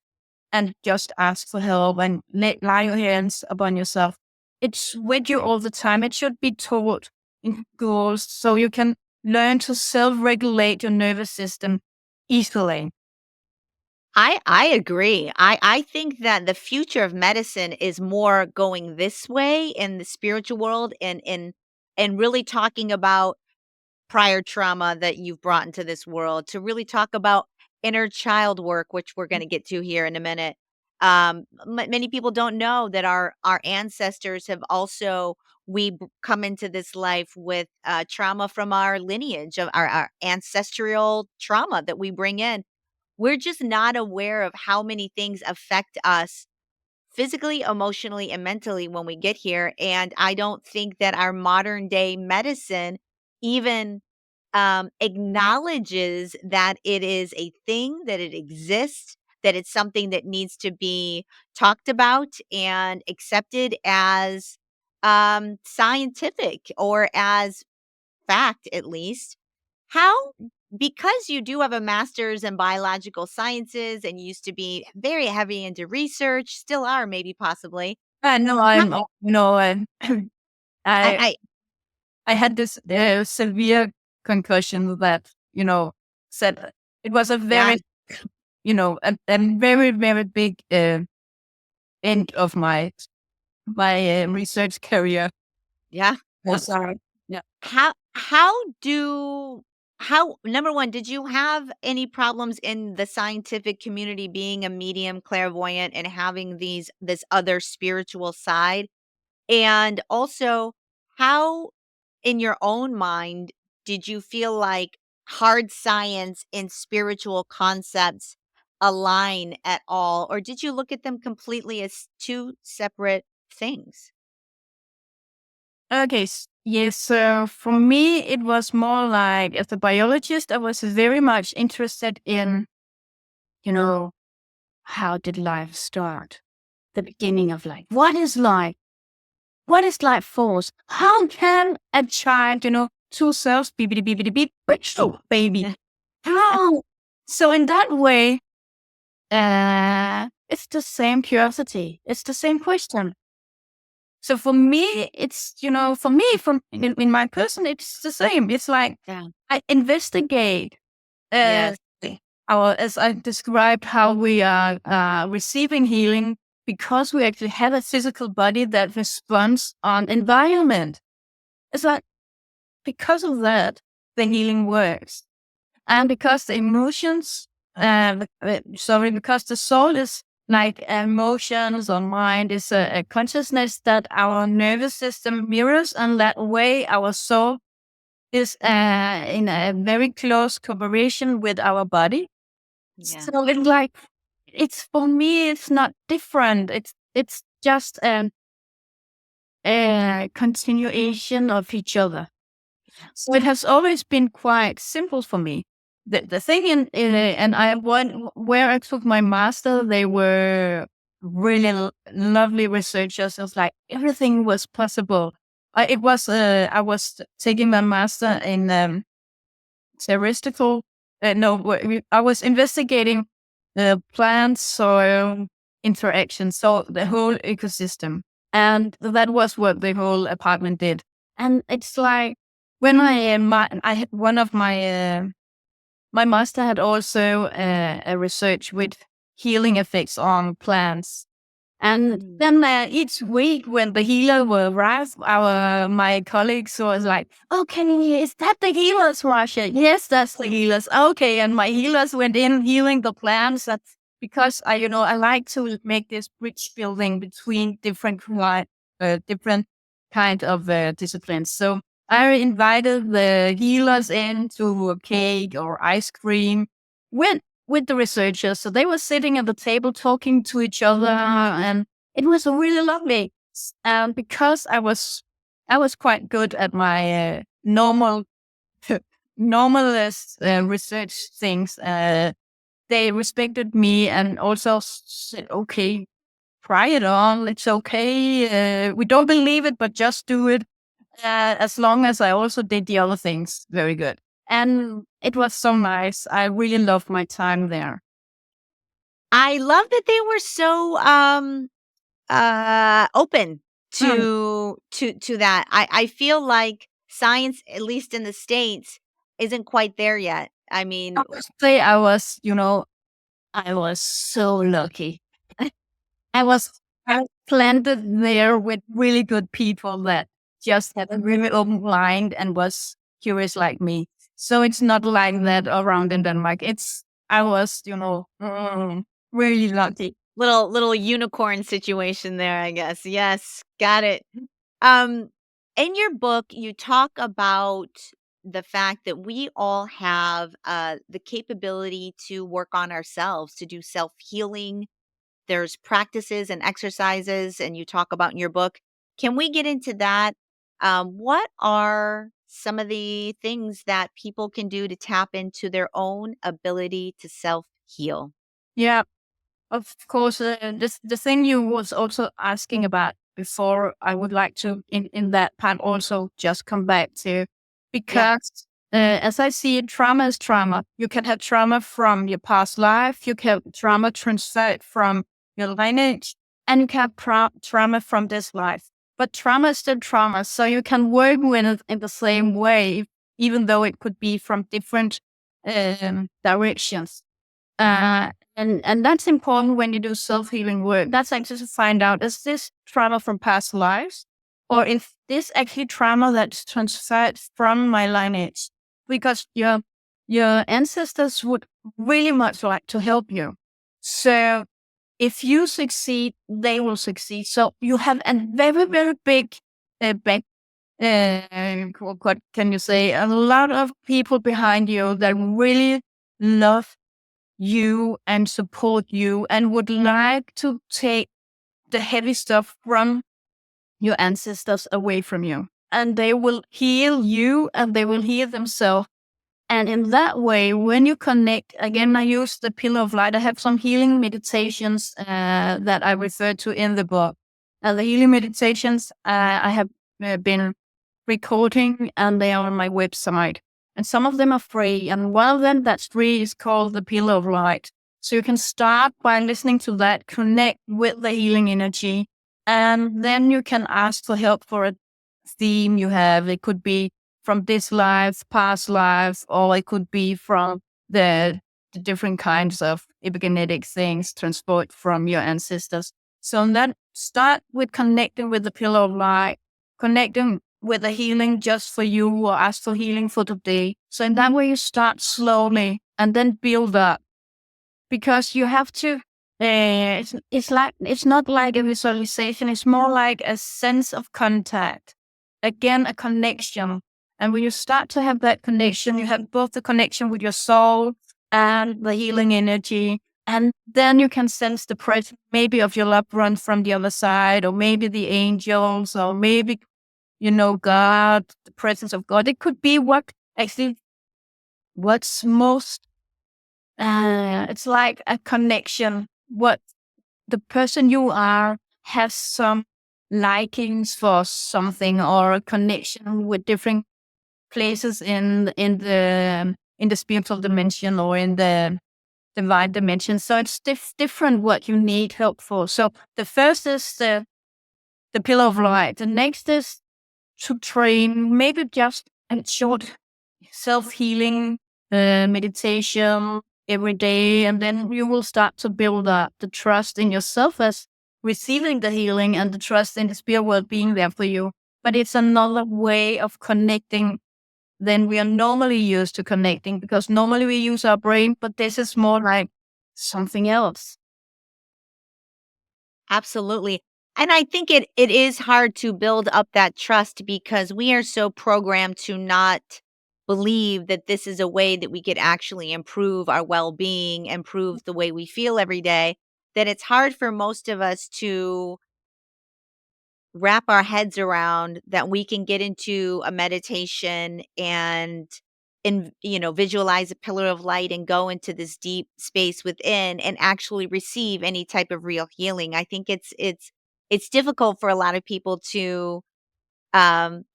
and just ask for help and lie your hands upon yourself. It's with you all the time. It should be taught in schools so you can learn to self-regulate your nervous system easily. I agree. I think that the future of medicine is more going this way in the spiritual world and really talking about prior trauma that you've brought into this world, to really talk about inner child work, which we're going to get to here in a minute. Many people don't know that our ancestors have also come into this life with trauma from our lineage of our ancestral trauma that we bring in. We're just not aware of how many things affect us physically, emotionally, and mentally when we get here. And I don't think that our modern day medicine even acknowledges that it is a thing, that it exists, that it's something that needs to be talked about and accepted as scientific or as fact, at least. How, because you do have a master's in biological sciences and used to be very heavy into research, still are maybe possibly. No, How, I I I had this severe concussion that said it was a yeah, very a very, very big end of my research career. yeah. Yes, sorry. Yeah. How do how number 1, did you have any problems in the scientific community being a medium, clairvoyant, and having this other spiritual side? And also, how in your own mind did you feel like hard science and spiritual concepts align at all? Or did you look at them completely as two separate things? Okay. Yes. So for me, it was more like, as a biologist, I was very much interested in, you know, how did life start? The beginning of life. What is life? what is life force? How can a child, 2 cells, beep, beep, beep, beep, oh, baby. How? So in that way, it's the same curiosity. It's the same question. So for me, it's, for me, in my person, it's the same. It's like Yeah. I investigate uh, Yes. as I described, how we are receiving healing because we actually have a physical body that responds on environment. It's like, because of that, the healing works. And because the emotions, because the soul is like emotions or mind is a consciousness that our nervous system mirrors, and that way our soul is in a very close cooperation with our body. Yeah. So it's like, it's for me, it's not different. It's just a continuation of each other. So it has always been quite simple for me. The thing and I went where I took my master, they were really lovely researchers. It was like everything was possible. I was taking my master in theoretical. No, I was investigating the plant soil interaction, so the whole ecosystem, and that was what the whole apartment did. And it's like, when I had one of my master had also a research with healing effects on plants. And Mm. then each week when the healer will arrive, my colleagues was like, "Okay, is that the healers, Marcia?" "Yes, that's the healers." "Okay," and my healers went in healing the plants. That's because I like to make this bridge building between different kind of disciplines. So I invited the healers in to a cake or ice cream with the researchers. So they were sitting at the table talking to each other, and it was really lovely. Because I was quite good at my normalist research things. They respected me and also said, "Okay, try it on. It's okay. We don't believe it, but just do it." As long as I also did the other things very good. And it was so nice. I really loved my time there. I love that they were so open Mm. to that. I feel like science, at least in the States, isn't quite there yet. I mean, I must say I was so lucky. I was planted there with really good people that just had a really open mind and was curious like me. So it's not like that around in Denmark. I was, really lucky. little unicorn situation there, I guess. Yes, got it. Um, in your book, you talk about the fact that we all have the capability to work on ourselves, to do self healing. There's practices and exercises, and you talk about in your book. Can we get into that? What are some of the things that people can do to tap into their own ability to self heal? Yeah. Of course, the thing you was also asking about before, I would like to in that part also just come back to, Yeah. because as I see it, trauma is trauma. You can have trauma from your past life, you can have trauma transferred from your lineage, and you can have trauma from this life. But trauma is still trauma, so you can work with it in the same way, even though it could be from different directions. And that's important when you do self-healing work. That's actually to find out, is this trauma from past lives, or is this actually trauma that's transferred from my lineage? Because your ancestors would really much like to help you. So if you succeed, they will succeed. So you have a very, very big back. What can you say? A lot of people behind you that really love you and support you and would like to take the heavy stuff from your ancestors away from you. And they will heal you and they will heal themselves. And in that way, when you connect, again, I use the pillar of light. I have some healing meditations that I refer to in the book. The healing meditations I have been recording, and they are on my website. And some of them are free. And one of them that's free is called the Pillar of Light. So you can start by listening to that, connect with the healing energy, and then you can ask for help for a theme you have. It could be from this life, past lives, or it could be from the different kinds of epigenetic things transport from your ancestors. So then start with connecting with the Pillar of Light, connecting with the healing just for you, or ask for healing for today. So in that way, you start slowly and then build up, because you have to. It's not like a visualization. It's more like a sense of contact. Again, a connection. And when you start to have that connection, you have both the connection with your soul and the healing energy. And then you can sense the presence maybe of your loved one from the other side, or maybe the angels, or maybe, God, the presence of God. It could be what's most, it's like a connection. What the person you are has some likings for something, or a connection with different places in the spiritual dimension, or in the divine dimension. So it's different what you need help for. So the first is the Pillar of Light. The next is to train maybe just a short self-healing meditation every day, and then you will start to build up the trust in yourself as receiving the healing, and the trust in the spirit world being there for you. But it's another way of connecting than we are normally used to connecting, because normally we use our brain, but this is more like something else. Absolutely. And I think it is hard to build up that trust because we are so programmed to not believe that this is a way that we could actually improve our well-being, improve the way we feel every day, that it's hard for most of us to wrap our heads around that we can get into a meditation and visualize a pillar of light and go into this deep space within and actually receive any type of real healing. I think it's difficult for a lot of people to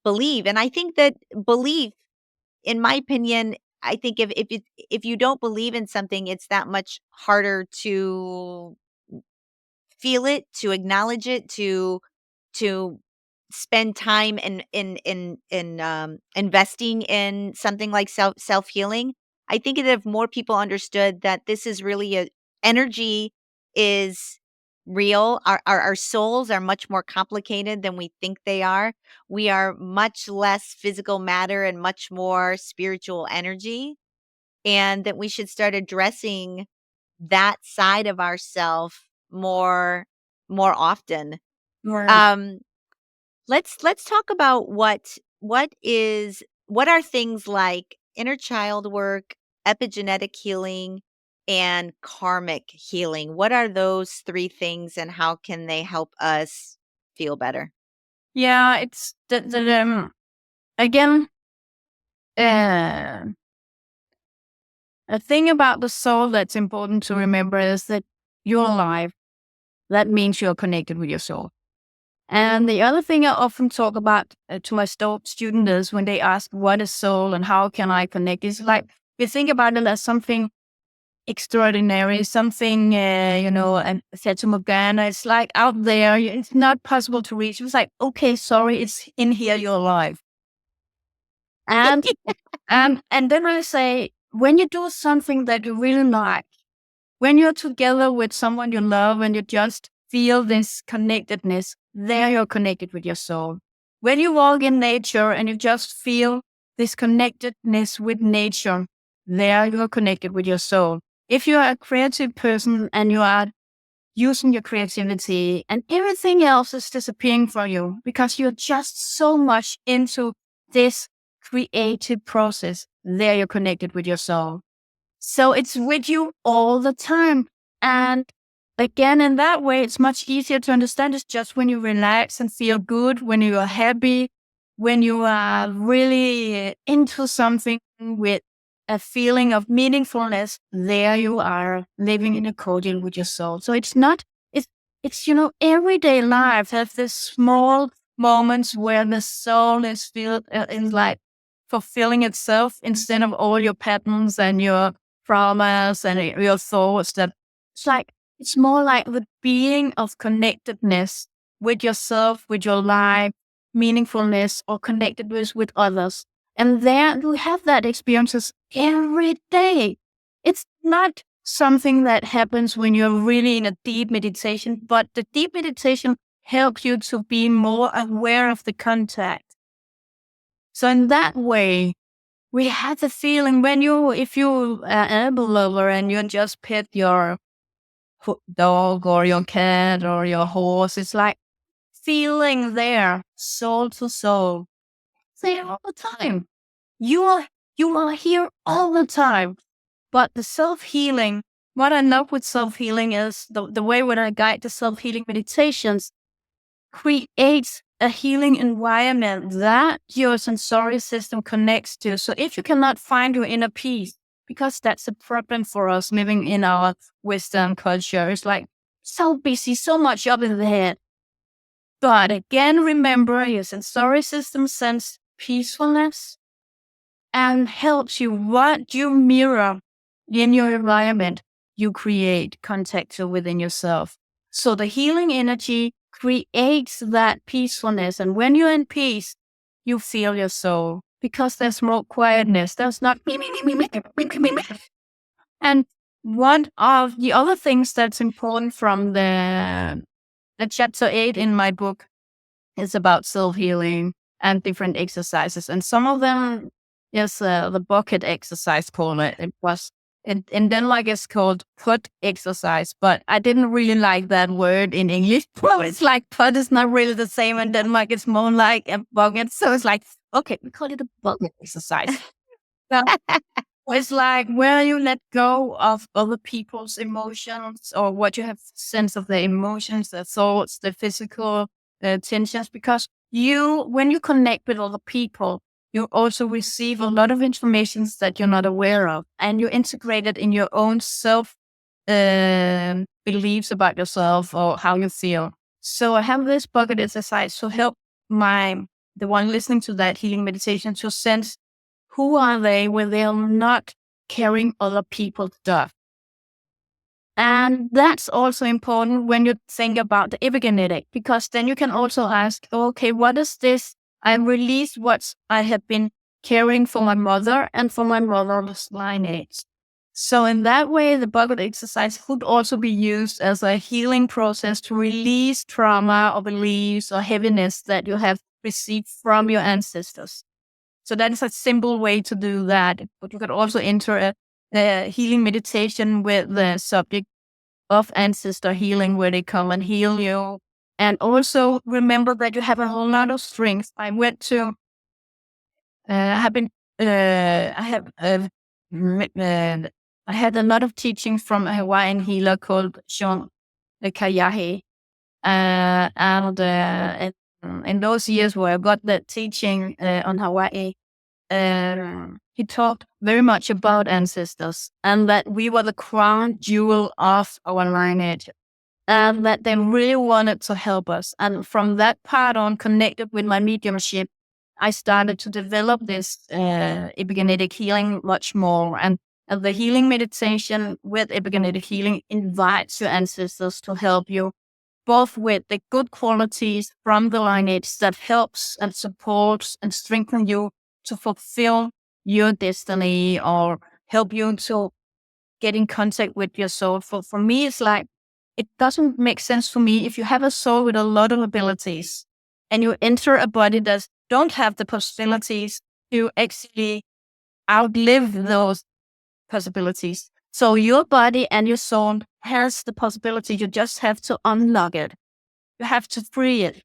believe, and I think that belief, in my opinion, I think if you don't believe in something, it's that much harder to feel it, to acknowledge it, to spend time in investing in something like self-healing. I think that if more people understood that this is really a energy is real, our souls are much more complicated than we think they are. We are much less physical matter and much more spiritual energy, and that we should start addressing that side of ourself more often. Right. Um, let's talk about what are things like inner child work, epigenetic healing, and karmic healing. What are those three things, and how can they help us feel better? Yeah, it's again, uh, a thing about the soul that's important to remember is that you're alive. That means you're connected with your soul. And the other thing I often talk about to my students is when they ask, what is soul and how can I connect? Is like, we think about it as something extraordinary, something, and Fata Morgana. It's like out there. It's not possible to reach. It's like, okay, sorry, it's in here, you're alive. And and then I say, when you do something that you really like, when you're together with someone you love and you just feel this connectedness, there you're connected with your soul. When you walk in nature and you just feel this connectedness with nature, there you're connected with your soul. If you are a creative person and you are using your creativity and everything else is disappearing from you because you're just so much into this creative process, there you're connected with your soul. So it's with you all the time. And again, in that way, it's much easier to understand. It's just when you relax and feel good, when you are happy, when you are really into something with a feeling of meaningfulness, there you are living in accordance with your soul. So it's not, it's it's, everyday life has this small moments where the soul is filled, is like fulfilling itself instead of all your patterns and your traumas and your thoughts. That it's like, it's more like the being of connectedness with yourself, with your life, meaningfulness, or connected with others. And there you have that experiences every day. It's not something that happens when you're really in a deep meditation, but the deep meditation helps you to be more aware of the contact. So in that way, we have the feeling when if you are an animal lover and you just pet your dog or your cat or your horse, it's like feeling there, soul to soul, there all the time. You are you are here all the time. But the self-healing, what I love with self-healing is the way when I guide the self-healing meditations creates a healing environment that your sensory system connects to. So if you cannot find your inner peace, because that's a problem for us living in our Western culture, it's like so busy, so much up in the head. But again, remember your sensory system sends peacefulness and helps you what you mirror in your environment, you create contact within yourself. So the healing energy creates that peacefulness. And when you're in peace, you feel your soul because there's more quietness. There's not. And one of the other things that's important from the chapter 8 in my book is about self-healing and different exercises. And some of them is the bucket exercise called it. It was in Denmark it's called put exercise, but I didn't really like that word in English. Well, it's like put is not really the same in Denmark. It's more like a bucket. So it's like, okay, we call it a bucket exercise. So it's like where you let go of other people's emotions or what you have sense of their emotions, their thoughts, the physical tensions, because when you connect with other people, you also receive a lot of information that you're not aware of, and you integrate it in your own self beliefs about yourself or how you feel. So I have this bucket exercise to help the one listening to that healing meditation to sense who are they when they're not carrying other people's stuff. And that's also important when you think about the epigenetic, because then you can also ask, okay, what is this? I release what I have been caring for my mother and for my mother's lineage. So in that way, the bucket exercise could also be used as a healing process to release trauma or beliefs or heaviness that you have received from your ancestors. So that is a simple way to do that. But you could also enter a healing meditation with the subject of ancestor healing, where they come and heal you. And also remember that you have a whole lot of strength. I went to, I had a lot of teachings from a Hawaiian healer called Sean Kayahe. And in those years where I got that teaching on Hawaii, he talked very much about ancestors and that we were the crown jewel of our lineage and that they really wanted to help us. And from that part on, connected with my mediumship, I started to develop this epigenetic healing much more. And the healing meditation with epigenetic healing invites your ancestors to help you, both with the good qualities from the lineage that helps and supports and strengthens you to fulfill your destiny or help you to get in contact with your soul. For me, it's like, it doesn't make sense for me if you have a soul with a lot of abilities and you enter a body that don't have the possibilities to actually outlive those possibilities. So your body and your soul has the possibility. You just have to unlock it. You have to free it.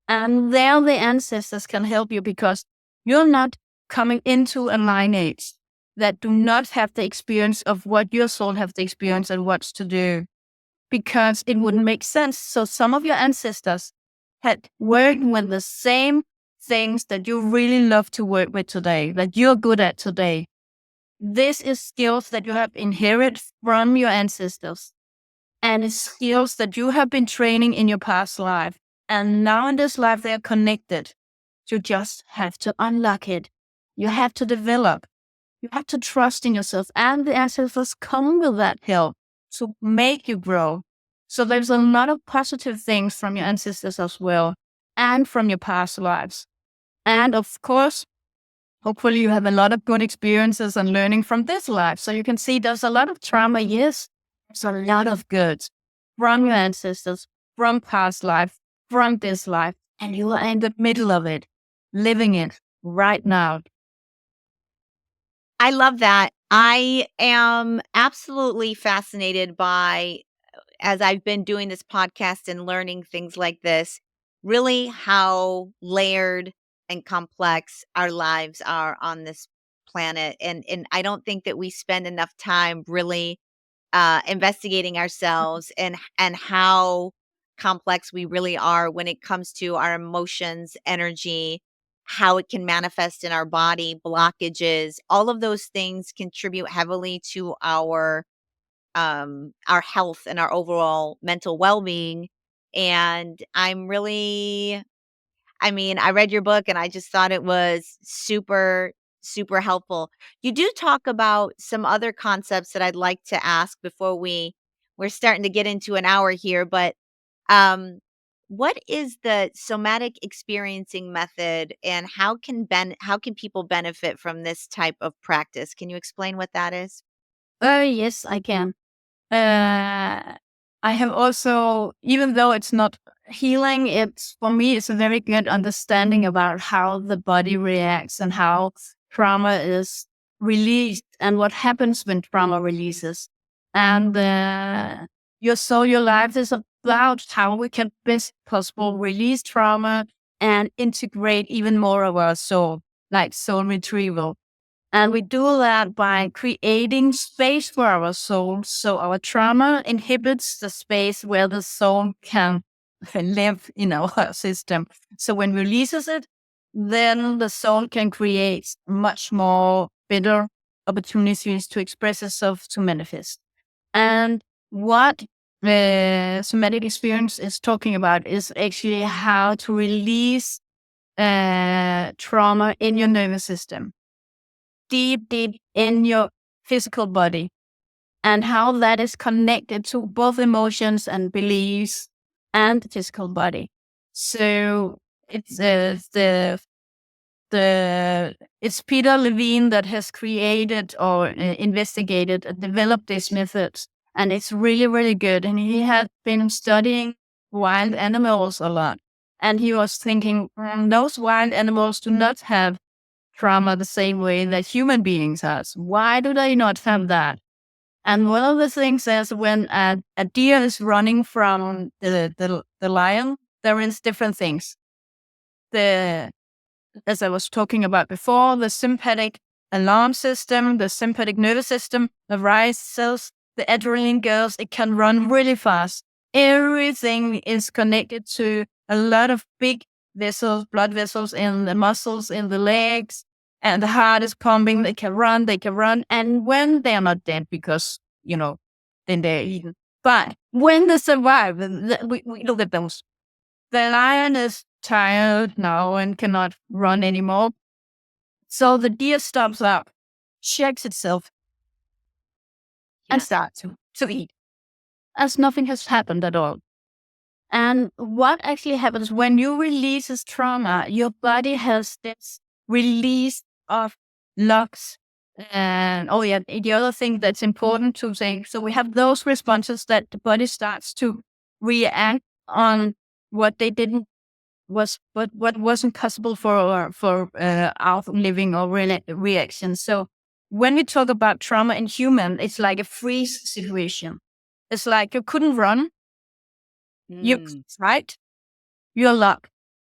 And there the ancestors can help you because you're not coming into a lineage that do not have the experience of what your soul have the experience and what's to do, because it wouldn't make sense. So some of your ancestors had worked with the same things that you really love to work with today, that you're good at today. This is skills that you have inherited from your ancestors. and it's skills that you have been training in your past life. And now in this life, they're connected. You just have to unlock it. You have to develop. You have to trust in yourself. And the ancestors come with that help to make you grow. So there's a lot of positive things from your ancestors as well, and from your past lives. And of course, hopefully you have a lot of good experiences and learning from this life. So you can see there's a lot of trauma, yes. There's a lot of good from your ancestors, from past life, from this life. And you are in the middle of it, living it right now. I love that. I am absolutely fascinated by, as I've been doing this podcast and learning things like this, really how layered and complex our lives are on this planet. And I don't think that we spend enough time really investigating ourselves and how complex we really are when it comes to our emotions, energy, how it can manifest in our body, blockages, all of those things contribute heavily to our health and our overall mental well-being. And I mean, I read your book and I just thought it was super, super helpful. You do talk about some other concepts that I'd like to ask before we're starting to get into an hour here, but um what is the somatic experiencing method, and how can people benefit from this type of practice? Can you explain what that is? Yes, I can. I have also, even though it's not healing, it's for me, it's a very good understanding about how the body reacts and how trauma is released and what happens when trauma releases. And your soul, your life is about how we can best possible release trauma and integrate even more of our soul, like soul retrieval. And we do that by creating space for our soul. So our trauma inhibits the space where the soul can live in our system. So when releases it, then the soul can create much more better opportunities to express itself, to manifest. And what somatic experience is talking about is actually how to release trauma in your nervous system, deep in your physical body, and how that is connected to both emotions and beliefs and the physical body. So it's it's Peter Levine that has created or investigated and developed these methods, and it's really, really good. And he had been studying wild animals a lot, and he was thinking, those wild animals do not have trauma the same way that human beings has. Why do they not have that? And one of the things is when a deer is running from the lion, there is different things. The As I was talking about before, the sympathetic alarm system, the sympathetic nervous system, the rise cells, the adrenaline girls, it can run really fast. Everything is connected to a lot of big vessels, blood vessels in the muscles, in the legs, and the heart is pumping. They can run. And when they are not dead, because, then they're eaten. But when they survive, we look at those. The lion is tired now and cannot run anymore. So the deer stops up, shakes itself, and Yeah. starts to eat, as nothing has happened at all. And what actually happens when you release this trauma, your body has this release of locks. And the other thing that's important to say, so we have those responses that the body starts to react on what they didn't but what wasn't possible for our living or reaction. So when we talk about trauma in human, it's like a freeze situation. It's like you couldn't run, you Mm. right, you're locked.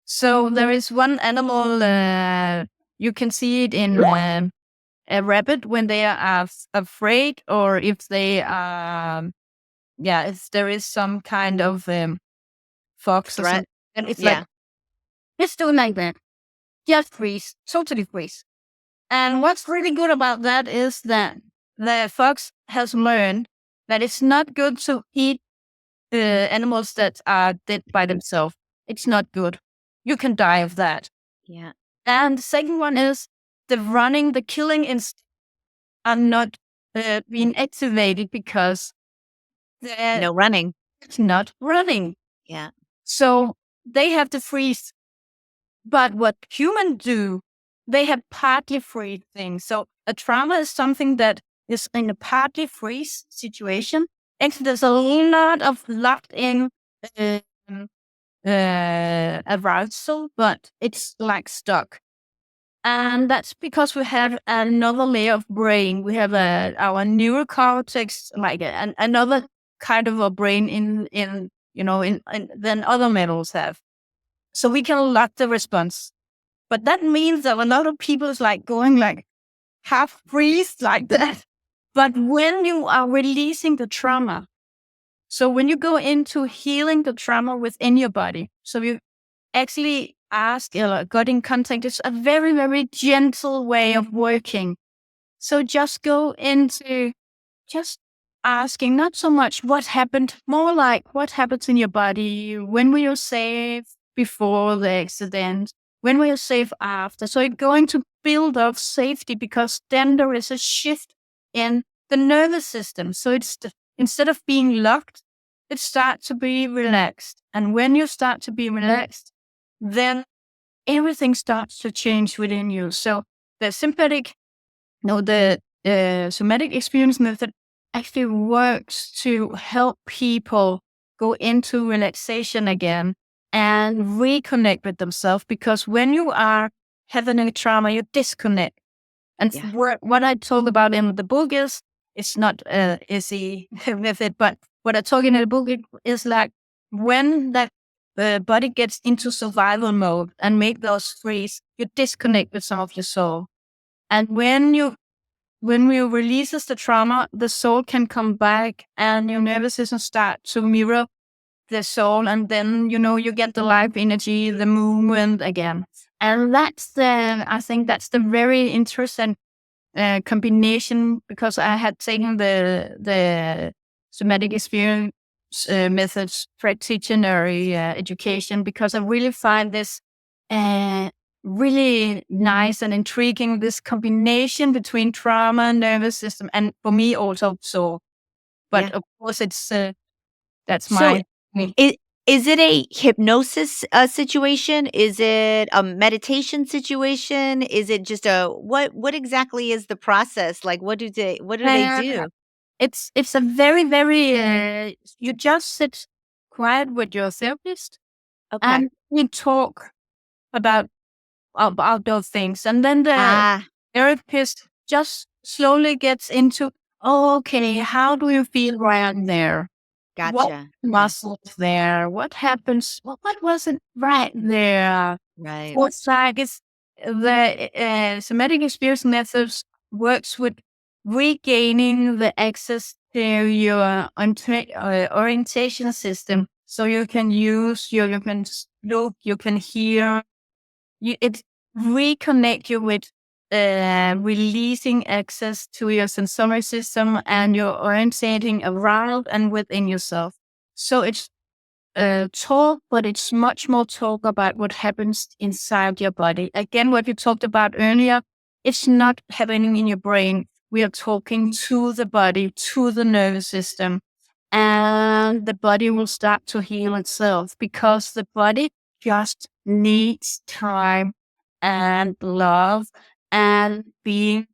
So there is one animal, you can see it in a rabbit when they are afraid, or if they if there is some kind of fox or Threat. something, and it's like Yeah. it's still like that. Just freeze, totally freeze. And what's really good about that is that the fox has learned that it's not good to eat animals that are dead by themselves. It's not good. You can die of that. Yeah. And the second one is the running, the killing instincts are not being activated because they're No running. not running. Yeah. So they have to freeze. But what humans do, they have partly freeze things. So a trauma is something that is in a partly freeze situation. Actually, there's a lot of locked in um, arousal, but it's like stuck. And that's because we have another layer of brain. We have our neurocortex, like another kind of a brain in than other metals have. So we can lock the response. But that means that a lot of people is like going like half freeze like that. But when you are releasing the trauma, so when you go into healing the trauma within your body, so you actually ask or got in contact, it's a very, very gentle way of working. So just go into just asking, not so much what happened, more like what happens in your body, when were you safe before the accident, when were you safe after. So you're going to build up safety because then there is a shift in the nervous system. So instead of being locked, it starts to be relaxed. And when you start to be relaxed, then everything starts to change within you. So the sympathetic, no, the somatic experience method actually works to help people go into relaxation again and reconnect with themselves. Because when you are having a trauma, you disconnect. And Yeah. what I talk about in the book is, it's not easy method, but what I talk in the book is like when that the body gets into survival mode and make those freeze, you disconnect with some of your soul. And when you releases the trauma, the soul can come back and your nervous system start to mirror the soul. And then, you get the life energy, the movement again. And I think that's the very interesting combination, because I had taken the somatic experience methods practitioner education, because I really find this uh, really nice and intriguing, this combination between trauma and nervous system, and for me also so. But Yeah. of course, it's that's So my me. is it a hypnosis situation? Is it a meditation situation? Is it just a what exactly is the process? Like what do they Uh, do? it's a very very you just sit quiet with your therapist Okay. and we talk about those things. And then the Ah, therapist just slowly gets into, oh, okay, how do you feel right there? What gotcha. Okay. muscles there? What happens? What wasn't right there? Right. What's like it's the somatic experience methods works with regaining the access to your orientation system. So you can you can look, you can hear, it reconnect you with releasing access to your sensory system and your orientating around and within yourself. So it's talk, but it's much more talk about what happens inside your body. Again, what you talked about earlier, it's not happening in your brain. We are talking to the body, to the nervous system, and the body will start to heal itself, because the body just needs time and love and being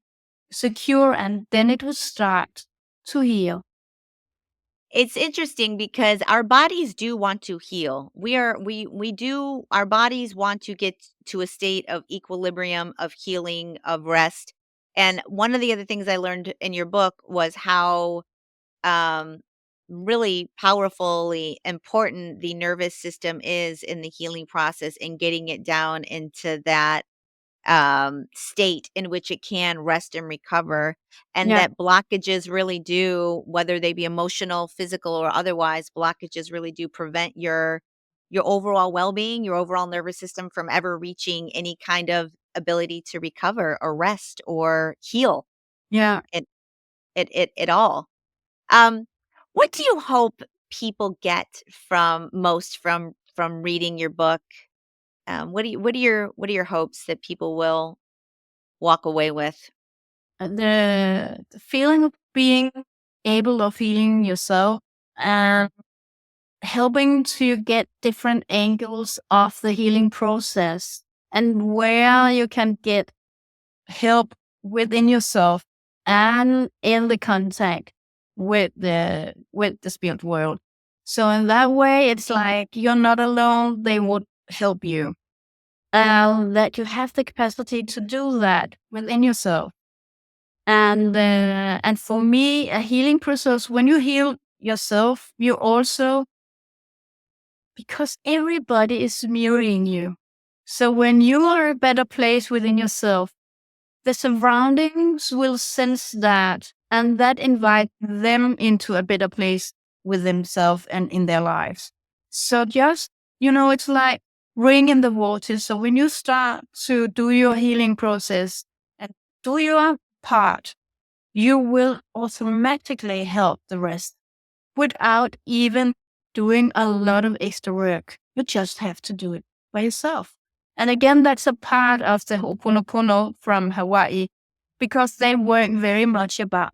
secure, and then it will start to heal. It's interesting because our bodies do want to heal. We do our bodies want to get to a state of equilibrium, of healing, of rest. And one of the other things I learned in your book was how um really powerfully important the nervous system is in the healing process and getting it down into that state in which it can rest and recover, and Yeah, that blockages really do, whether they be emotional, physical, or otherwise, blockages really do prevent your overall well-being, your overall nervous system from ever reaching any kind of ability to recover or rest or heal yeah. it all. um what do you hope people get from most from reading your book? What are your hopes that people will walk away with? The feeling of being able of healing yourself and helping to get different angles of the healing process and where you can get help within yourself and in the contact with the spirit world. So in that way, it's like you're not alone. They would help you. That you have the capacity to do that within yourself. And for me, a healing process, when you heal yourself, you also, because everybody is mirroring you. So when you are a better place within yourself, the surroundings will sense that, and that invite them into a better place with themselves and in their lives. So just, it's like ring in the water. So when you start to do your healing process and do your part, you will automatically help the rest without even doing a lot of extra work. You just have to do it by yourself. And again, that's a part of the Ho'oponopono from Hawaii, because they work very much about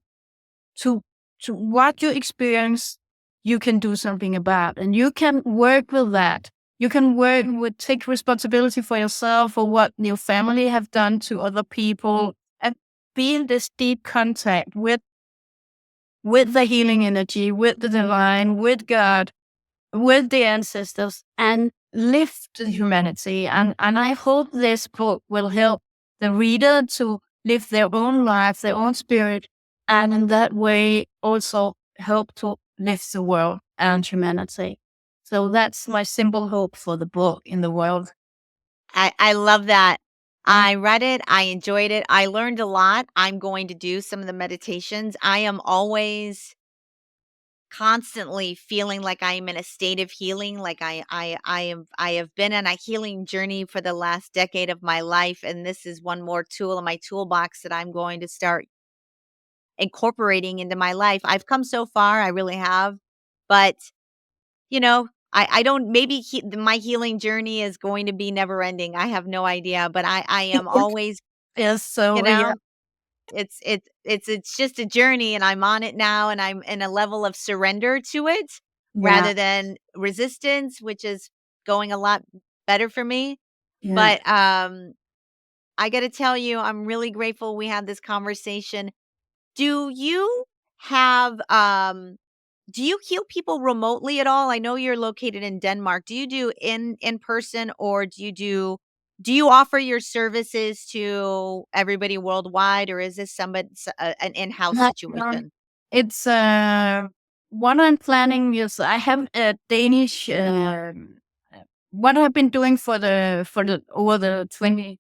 to what you experience, you can do something about, and you can work with that. You can work with take responsibility for yourself, for what your family have done to other people, and be in this deep contact with the healing energy, with the divine, with God, with the ancestors, and lift the humanity. And I hope this book will help the reader to live their own life, their own spirit, and in that way also help to lift the world and humanity. So that's my simple hope for the book in the world. I love that. Mm. I read it, I enjoyed it, I learned a lot. I'm going to do some of the meditations. I am always constantly feeling like I am in a state of healing, like I have been on a healing journey for the last decade of my life, and this is one more tool in my toolbox that I'm going to start incorporating into my life. I've come so far, I really have, but I don't maybe my healing journey is going to be never ending. I have no idea, but I am always, Yes, you so yeah, know, it's just a journey, and I'm on it now, and I'm in a level of surrender to it yeah, rather than resistance, which is going a lot better for me. yeah. But I got to tell you, I'm really grateful we had this conversation. Do you have do you heal people remotely at all? I know you're located in Denmark. Do you do in person, or do you offer your services to everybody worldwide, or is this an in-house That, situation? it's what I'm planning is I have a Danish. What I've been doing for the over the 20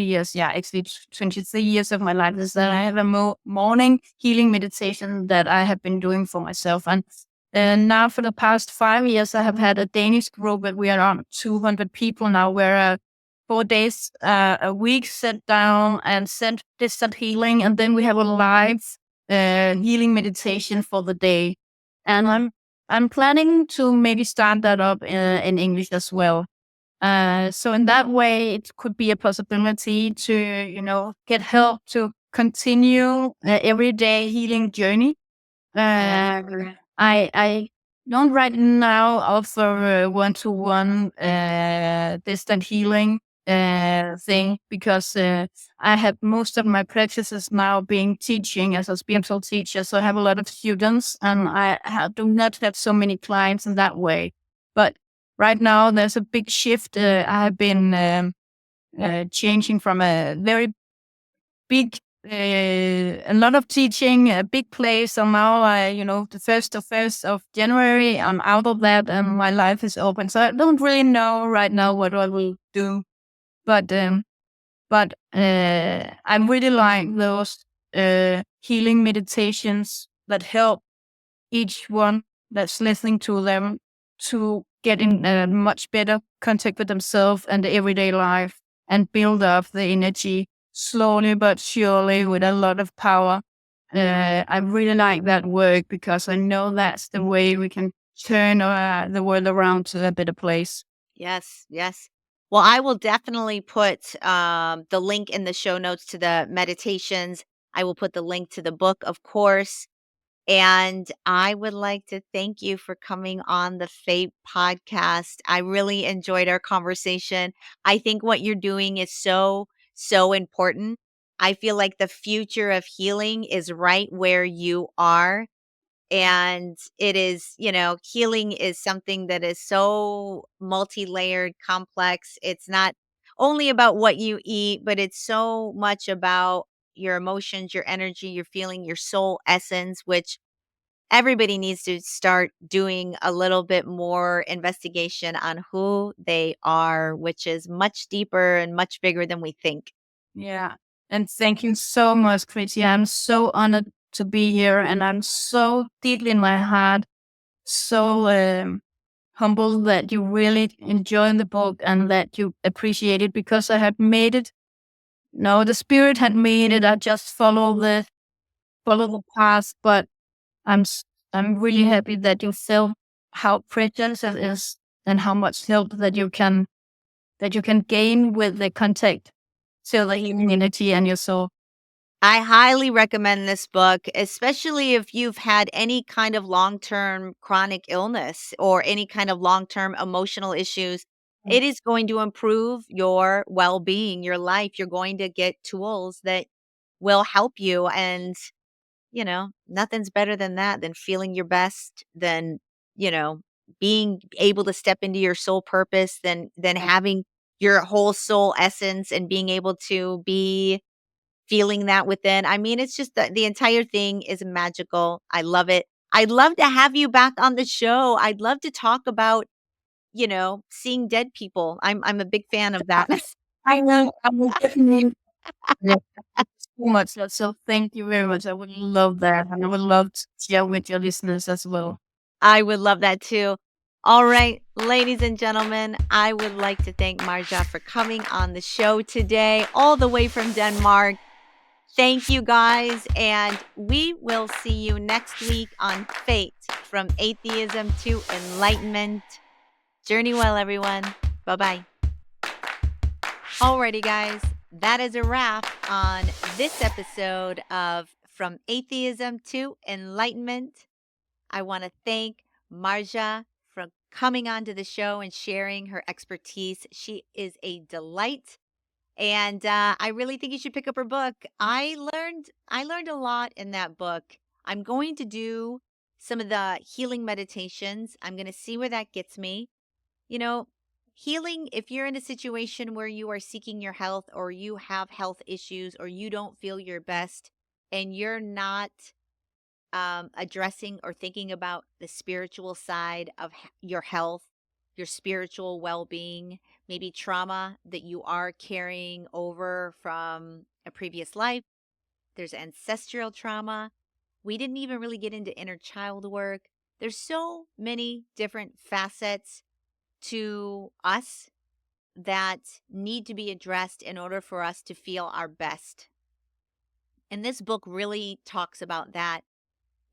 years, yeah, actually 23 years of my life, is that I have a morning healing meditation that I have been doing for myself, and now for the past 5 years I have had a Danish group, but we are around 200 people now. Where 4 days a week sit down and send distant healing, and then we have a live healing meditation for the day. And I'm planning to maybe start that up in English as well. So in that way, it could be a possibility to, get help to continue everyday healing journey. Yeah. Uh, I don't right now offer one-to-one distant healing thing, because I have most of my practices now being teaching as a spiritual teacher. So I have a lot of students, and do not have so many clients in that way. But right now there's a big shift. I have been changing from a very big, a lot of teaching, a big place. So now the first of January, I'm out of that and my life is open. So I don't really know right now what I will do, but I really like those healing meditations that help each one that's listening to them to get in a much better contact with themselves and the everyday life, and build up the energy slowly but surely with a lot of power. I really like that work, because I know that's the way we can turn the world around to a better place. Yes, yes. Well, I will definitely put the link in the show notes to the meditations. I will put the link to the book, of course. And I would like to thank you for coming on the Fate podcast. I really enjoyed our conversation. I think what you're doing is so, so important. I feel like the future of healing is right where you are. And it is, healing is something that is so multi-layered, complex. It's not only about what you eat, but it's so much about your emotions, your energy, your feeling, your soul essence, which everybody needs to start doing a little bit more investigation on who they are, which is much deeper and much bigger than we think. Yeah. And thank you so much, Chrissy. I'm so honored to be here, and I'm so deeply in my heart, so humbled that you really enjoy the book and that you appreciate it because I had made it. No, the spirit had made it. I just follow the path, but I'm s- I'm really happy that you feel how precious it is and how much help that you can gain with the contact to the humanity and your soul. I highly recommend this book, especially if you've had any kind of long term chronic illness or any kind of long term emotional issues. It is going to improve your well being, your life. You're going to get tools that will help you. And, nothing's better than that, than feeling your best, than, you know, being able to step into your soul purpose, than having your whole soul essence and being able to be feeling that within. I mean, it's just the entire thing is magical. I love it. I'd love to have you back on the show. I'd love to talk about, seeing dead people. I'm a big fan of that. I will definitely. Yeah, thank you so much. So thank you very much. I would love that, and I would love to share with your listeners as well. I would love that too. All right, ladies and gentlemen, I would like to thank Marcia for coming on the show today, all the way from Denmark. Thank you guys, and we will see you next week on Fate, from Atheism to Enlightenment. Journey well, everyone. Bye bye. Alrighty, guys, that is a wrap on this episode of From Atheism to Enlightenment. I want to thank Marcia for coming onto the show and sharing her expertise. She is a delight. And I really think you should pick up her book. I learned a lot in that book. I'm going to do some of the healing meditations. I'm going to see where that gets me. You know, healing, if you're in a situation where you are seeking your health, or you have health issues, or you don't feel your best, and you're not addressing or thinking about the spiritual side of your health, your spiritual well being, maybe trauma that you are carrying over from a previous life. There's ancestral trauma. We didn't even really get into inner child work. There's so many different facets to us that need to be addressed in order for us to feel our best. And this book really talks about that.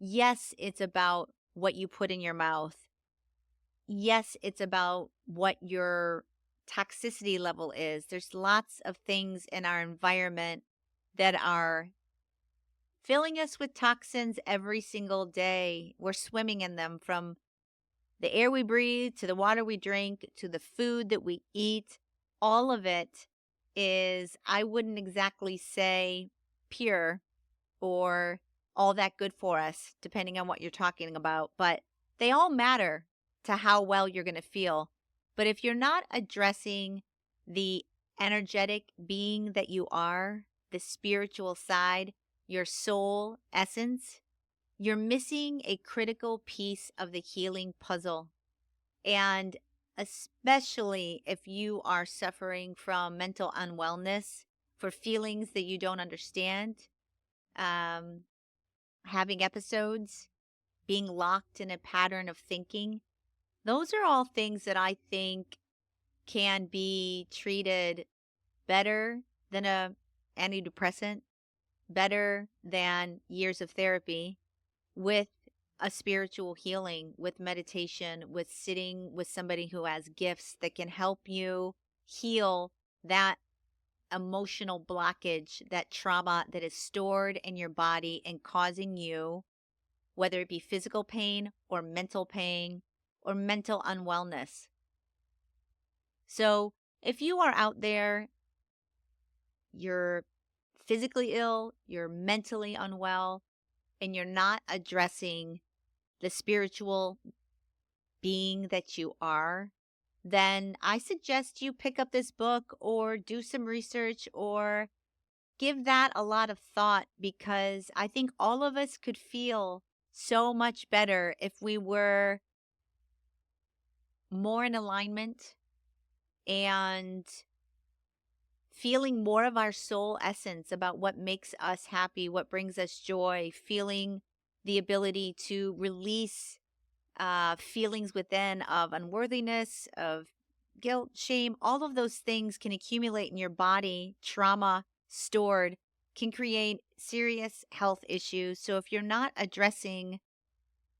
Yes, it's about what you put in your mouth. Yes, it's about what your toxicity level is. There's lots of things in our environment that are filling us with toxins every single day. We're swimming in them, from the air we breathe to the water we drink to the food that we eat. All of it is, I wouldn't exactly say pure or all that good for us, depending on what you're talking about. But they all matter to how well you're going to feel. But if you're not addressing the energetic being that you are, the spiritual side, your soul essence, you're missing a critical piece of the healing puzzle. And especially if you are suffering from mental unwellness, for feelings that you don't understand, um, having episodes, being locked in a pattern of thinking. Those are all things that I think can be treated better than a antidepressant, better than years of therapy, with a spiritual healing with meditation, with sitting with somebody who has gifts that can help you heal that emotional blockage, that trauma that is stored in your body and causing you, whether it be physical pain or mental unwellness. So if you are out there, you're physically ill, you're mentally unwell, and you're not addressing the spiritual being that you are, then I suggest you pick up this book or do some research or give that a lot of thought, because I think all of us could feel so much better if we were more in alignment and feeling more of our soul essence about what makes us happy, what brings us joy, feeling the ability to release feelings within of unworthiness, of guilt, shame. All of those things can accumulate in your body. Trauma stored can create serious health issues. So if you're not addressing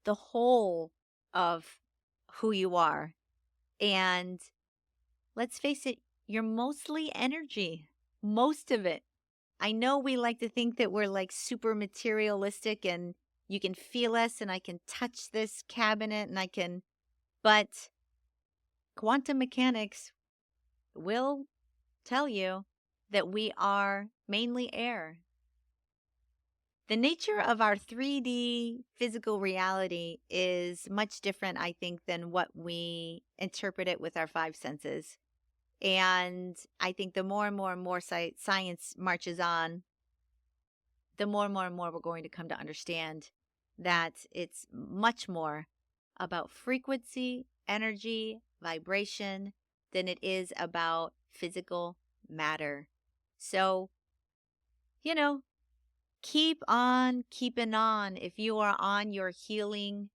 the whole of who you are, and let's face it, you're mostly energy, most of it. I know we like to think that we're like super materialistic and you can feel us and I can touch this cabinet and but quantum mechanics will tell you that we are mainly air. The nature of our 3D physical reality is much different, I think, than what we interpret it with our five senses. And I think the more and more and more science marches on, the more and more and more we're going to come to understand that it's much more about frequency, energy, vibration than it is about physical matter. So, you know, keep on keeping on if you are on your healing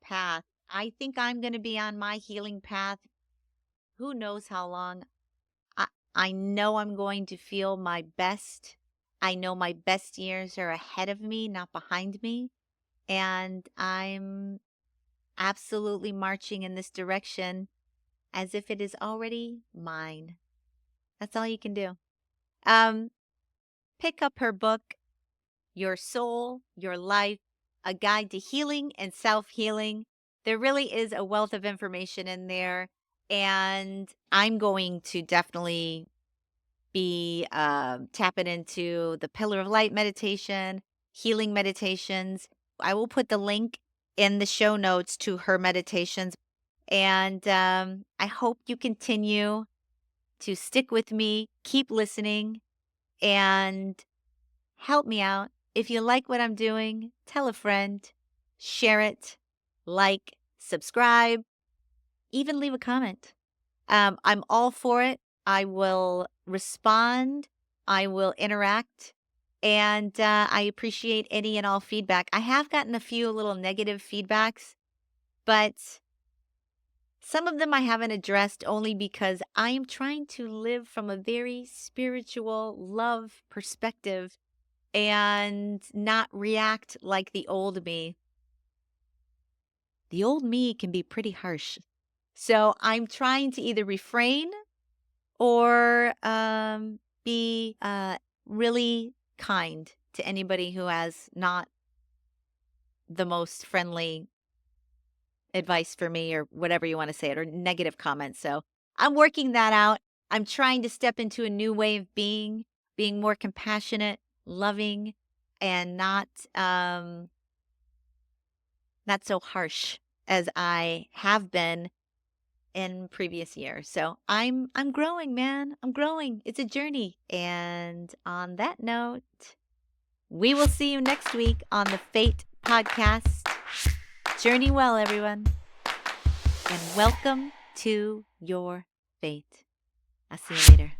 path. I think I'm going to be on my healing path. Who knows how long? I, I know I'm going to feel my best. I know my best years are ahead of me, not behind me. And I'm absolutely marching in this direction as if it is already mine. That's all you can do. Um, Pick up her book, Your Soul, Your Life, A Guide to Healing and Self-Healing. There really is a wealth of information in there. And I'm going to definitely be tapping into the Pillar of Light meditation, healing meditations. I will put the link in the show notes to her meditations. And I hope you continue to stick with me, keep listening, and help me out. If you like what I'm doing, tell a friend, share it, like, subscribe, even leave a comment. I'm all for it. I will respond. I will interact. And I appreciate any and all feedback. I have gotten a few little negative feedbacks, but some of them I haven't addressed only because I am trying to live from a very spiritual love perspective and not react like the old me. The old me can be pretty harsh. So I'm trying to either refrain or be really kind to anybody who has not the most friendly advice for me or whatever you want to say it, or negative comments. So I'm working that out. I'm trying to step into a new way of being more compassionate, loving, and not so harsh as I have been in previous years. So I'm growing, man. I'm growing. It's a journey. And on that note, we will see you next week on the F.A.T.E podcast. Journey well, everyone. And welcome to your fate. I'll see you later.